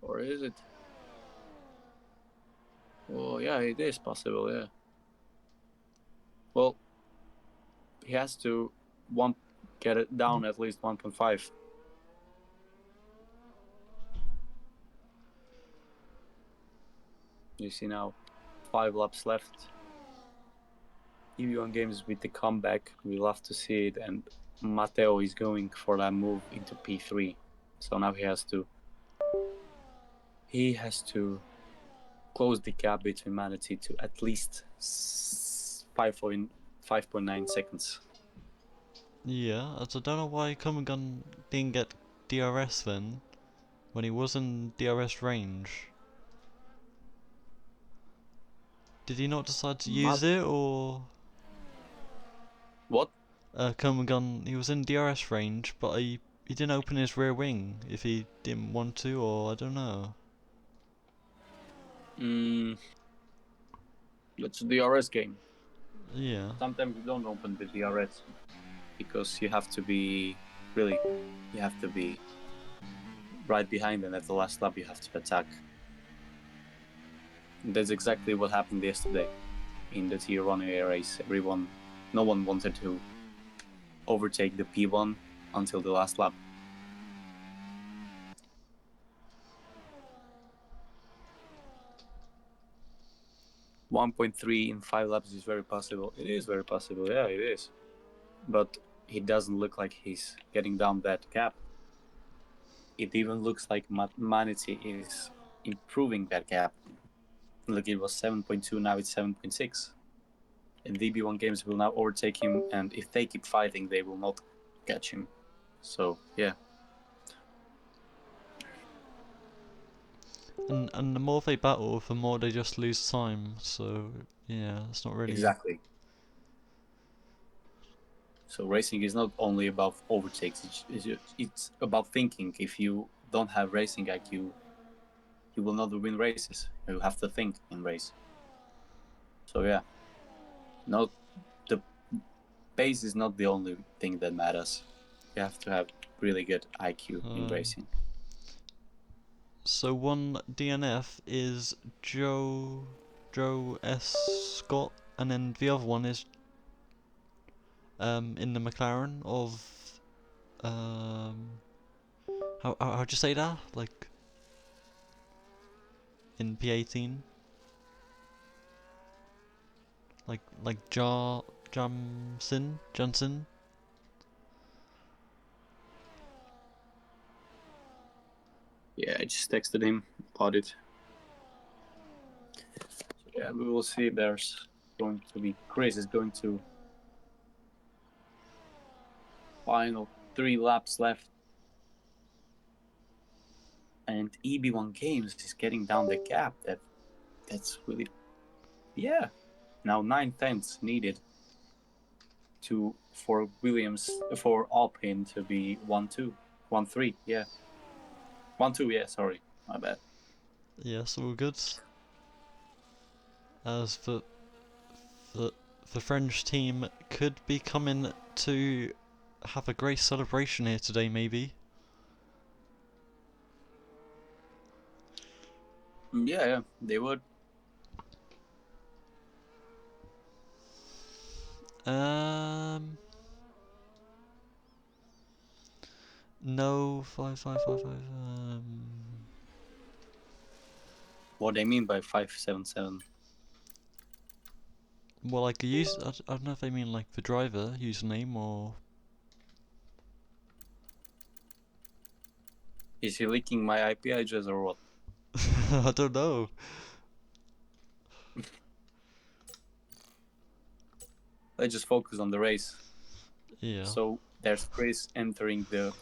Or is it? Oh, yeah, it is possible, yeah. Well, he has to get it down at least 1.5. You see now, 5 laps left. EUT2 games with the comeback, we love to see it, and Mateo is going for that move into P3. So now he has to close the gap between Manatee to at least 5.9 seconds. Yeah, I don't know why Kumagun didn't get DRS then, when he was in DRS range. Did he not decide to use it, or...? What? Kumagun, he was in DRS range, but he didn't open his rear wing if he didn't want to, or I don't know. That's a DRS game. Yeah. Sometimes you don't open the DRS because you have to be right behind, and at the last lap you have to attack. And that's exactly what happened yesterday in the Tier 1 race. No one wanted to overtake the P1 until the last lap. .3 in 5 laps is very possible. It is very possible, yeah, it is. But it doesn't look like he's getting down that gap. It even looks like Manatee is improving that gap. Look, it was 7.2, now it's 7.6. And DB1 Games will now overtake him, and if they keep fighting, they will not catch him. So, yeah. And the more they battle, the more they just lose time, so yeah, it's not really... Exactly. So racing is not only about overtakes, it's about thinking. If you don't have racing IQ, you will not win races. You have to think in race. So yeah, the pace is not the only thing that matters. You have to have really good IQ in racing. So one DNF is Joe S. Scott, and then the other one is in the McLaren of how'd you say that? Like in P18? Like Johnson? Yeah, I just texted him about it. So yeah, we will see. There's going to be Chris is going to final 3 laps left. And EB1 Games is getting down the gap. That's really, yeah. Now 9/10 needed for Alpine to be 1-2, 1-3. Yeah, 1-2. Yeah, sorry, my bad. Yes, all good. As the French team could be coming to have a great celebration here today, maybe. Yeah, they would. No, 5. What they mean by 577? Well, like I don't know if they mean like the driver username or. Is he leaking my IP address or what? I don't know. Let's just focus on the race. Yeah. So there's Chris entering the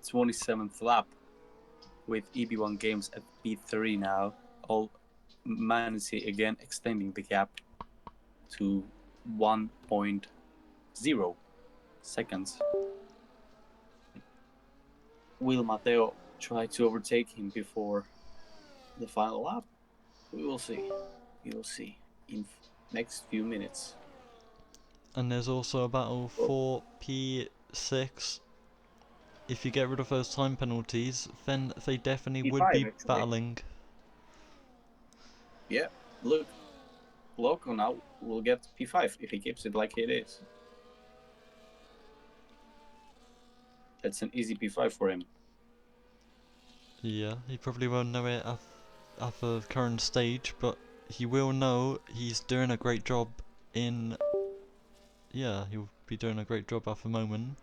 27th lap with EB1 Games at P3 now. All Manatee again extending the gap to 1.0 seconds. Will Matteo try to overtake him before the final lap? We will see. We will see in next few minutes. And there's also a battle for P6. If you get rid of those time penalties, then they definitely would be P5, battling. Yeah, look, Loco now will get P5 if he keeps it like it is. That's an easy P5 for him. Yeah, he probably won't know it at the current stage, but he will know he's doing a great job in. Yeah, he'll be doing a great job at the moment,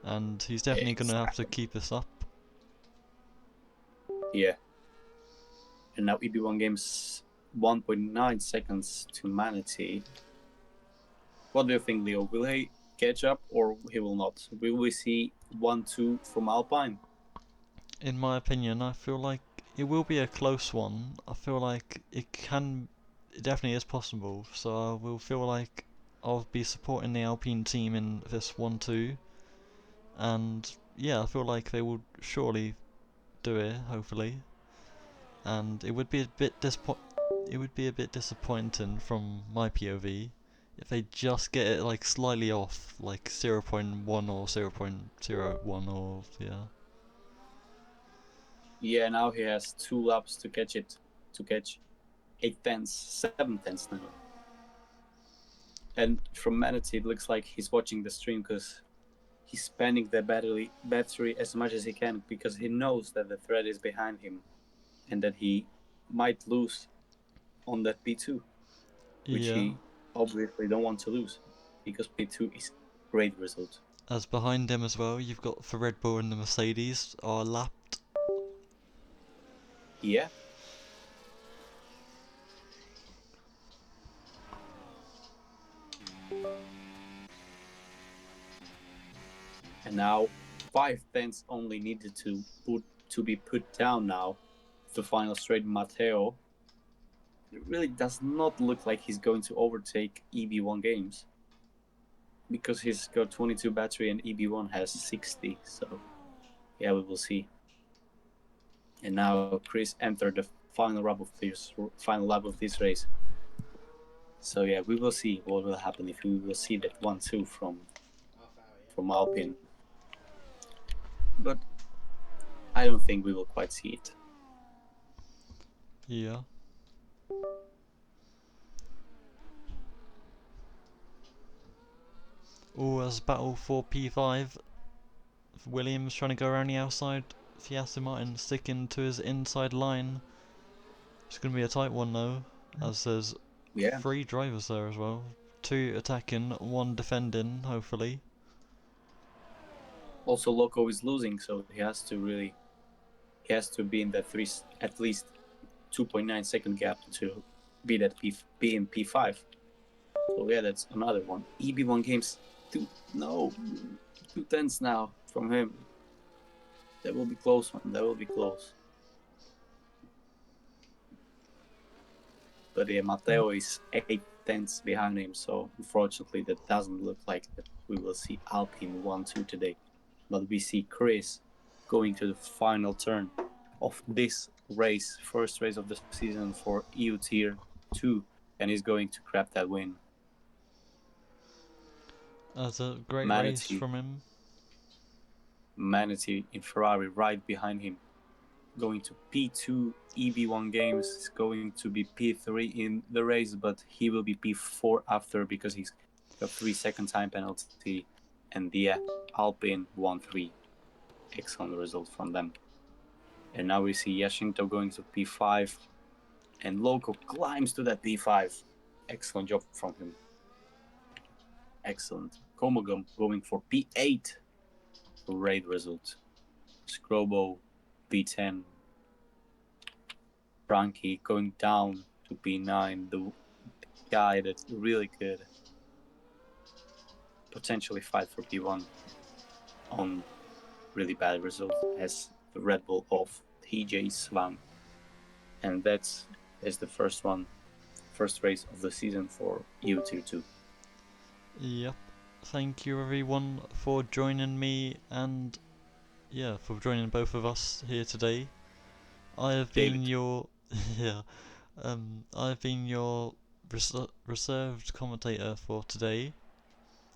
and he's definitely gonna have to keep this up. Yeah. And now EB1 Games 1.9 seconds to Manatee. What do you think, Leo? Will he catch up or he will not? Will we see 1-2 from Alpine? In my opinion, I feel like it will be a close one. I feel like it definitely is possible. So I will feel like I'll be supporting the Alpine team in this 1-2, and yeah, I feel like they will surely do it. Hopefully, and it would be a bit disappointing from my POV if they just get it like slightly off, like 0.1 or 0.01 or yeah. Yeah, now he has 2 laps to catch 8/10, 7/10 now. And from Manatee, it looks like he's watching the stream because he's spending the battery as much as he can because he knows that the threat is behind him and that he might lose on that P2, which Yeah. he obviously don't want to lose because P2 is great result. As behind him as well, you've got the Red Bull and the Mercedes are lapped. Yeah. And now 5/10 only needed to be put down now. The final straight Matteo. It really does not look like he's going to overtake EB1 Games because he's got 22 battery and EB1 has 60. So yeah, we will see. And now Chris entered the final lap of this race. So yeah, we will see what will happen if we will see that 1-2 from Alpine. But I don't think we will quite see it. Yeah. Oh, as battle for P5. Williams trying to go around the outside. Aston Martin sticking to his inside line. It's going to be a tight one though, as there's 3 drivers there as well. 2 attacking, 1 defending, hopefully. Also, Loco is losing, so he has to be in that at least 2.9 second gap to be in P5. So yeah, that's another one. EB1 games, 2 tenths now from him. That will be close one. That will be close. But yeah, Matteo is 8 tenths behind him, so unfortunately that doesn't look like that we will see Alpine 1-2 today. But we see Chris going to the final turn of this race, first race of the season for EUT2, and he's going to grab that win. That's a great race Manatee. from him. Manatee in Ferrari right behind him, going to P2. EB1 Games is going to be P3 in the race, but he will be P4 after because he's got 3 second time penalty. And the Alpine 1-3. Excellent result from them. And now we see Yashinto going to P5, and Loco climbs to that P5. Excellent job from him. Excellent. Komogum going for P8. Great result. Scrobo P10. Frankie going down to P9. The guy that's really good. Potentially fight for P1 on really bad result as the Red Bull of TJ Swan. And that's the first race of the season for EUT2. Yep. Thank you everyone for joining me and for joining both of us here today. I have been David. your I've been your reserved commentator for today,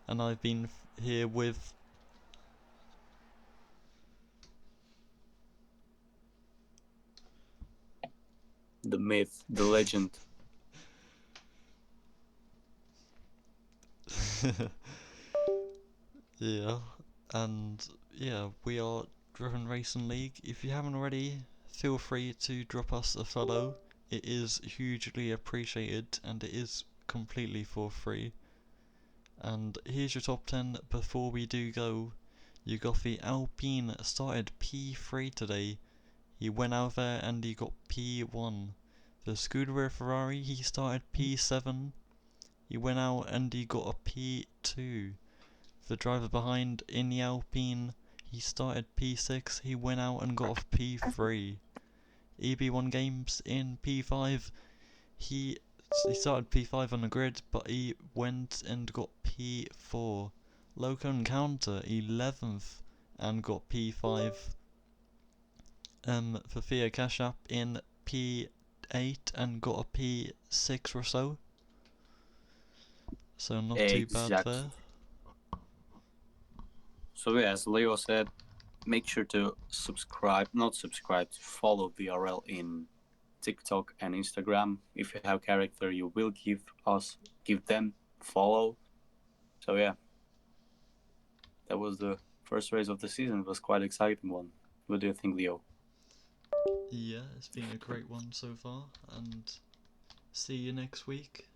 and I've been here with The myth, the legend. We are Driven Racing League. If you haven't already, feel free to drop us a follow. It is hugely appreciated and it is completely for free. And here's your top 10 before we do go. You got the Alpine started P3 today. He went out there and he got P1. The Scuderia Ferrari, he started P7. He went out and he got a P2. The driver behind in the Alpine, he started P6, he went out and got a P3. EB1 Games in P5, he started P5 on the grid, but he went and got P4. Loco Encounter 11th and got P5. For Theo Cash App in P8 and got a P6 or so. So not too bad there. So yeah, as Leo said, make sure to follow DRL in TikTok and Instagram. If you have character, you will give them follow. So yeah, that was the first race of the season. It was quite an exciting one. What do you think, Leo? Yeah, it's been a great one so far, and see you next week.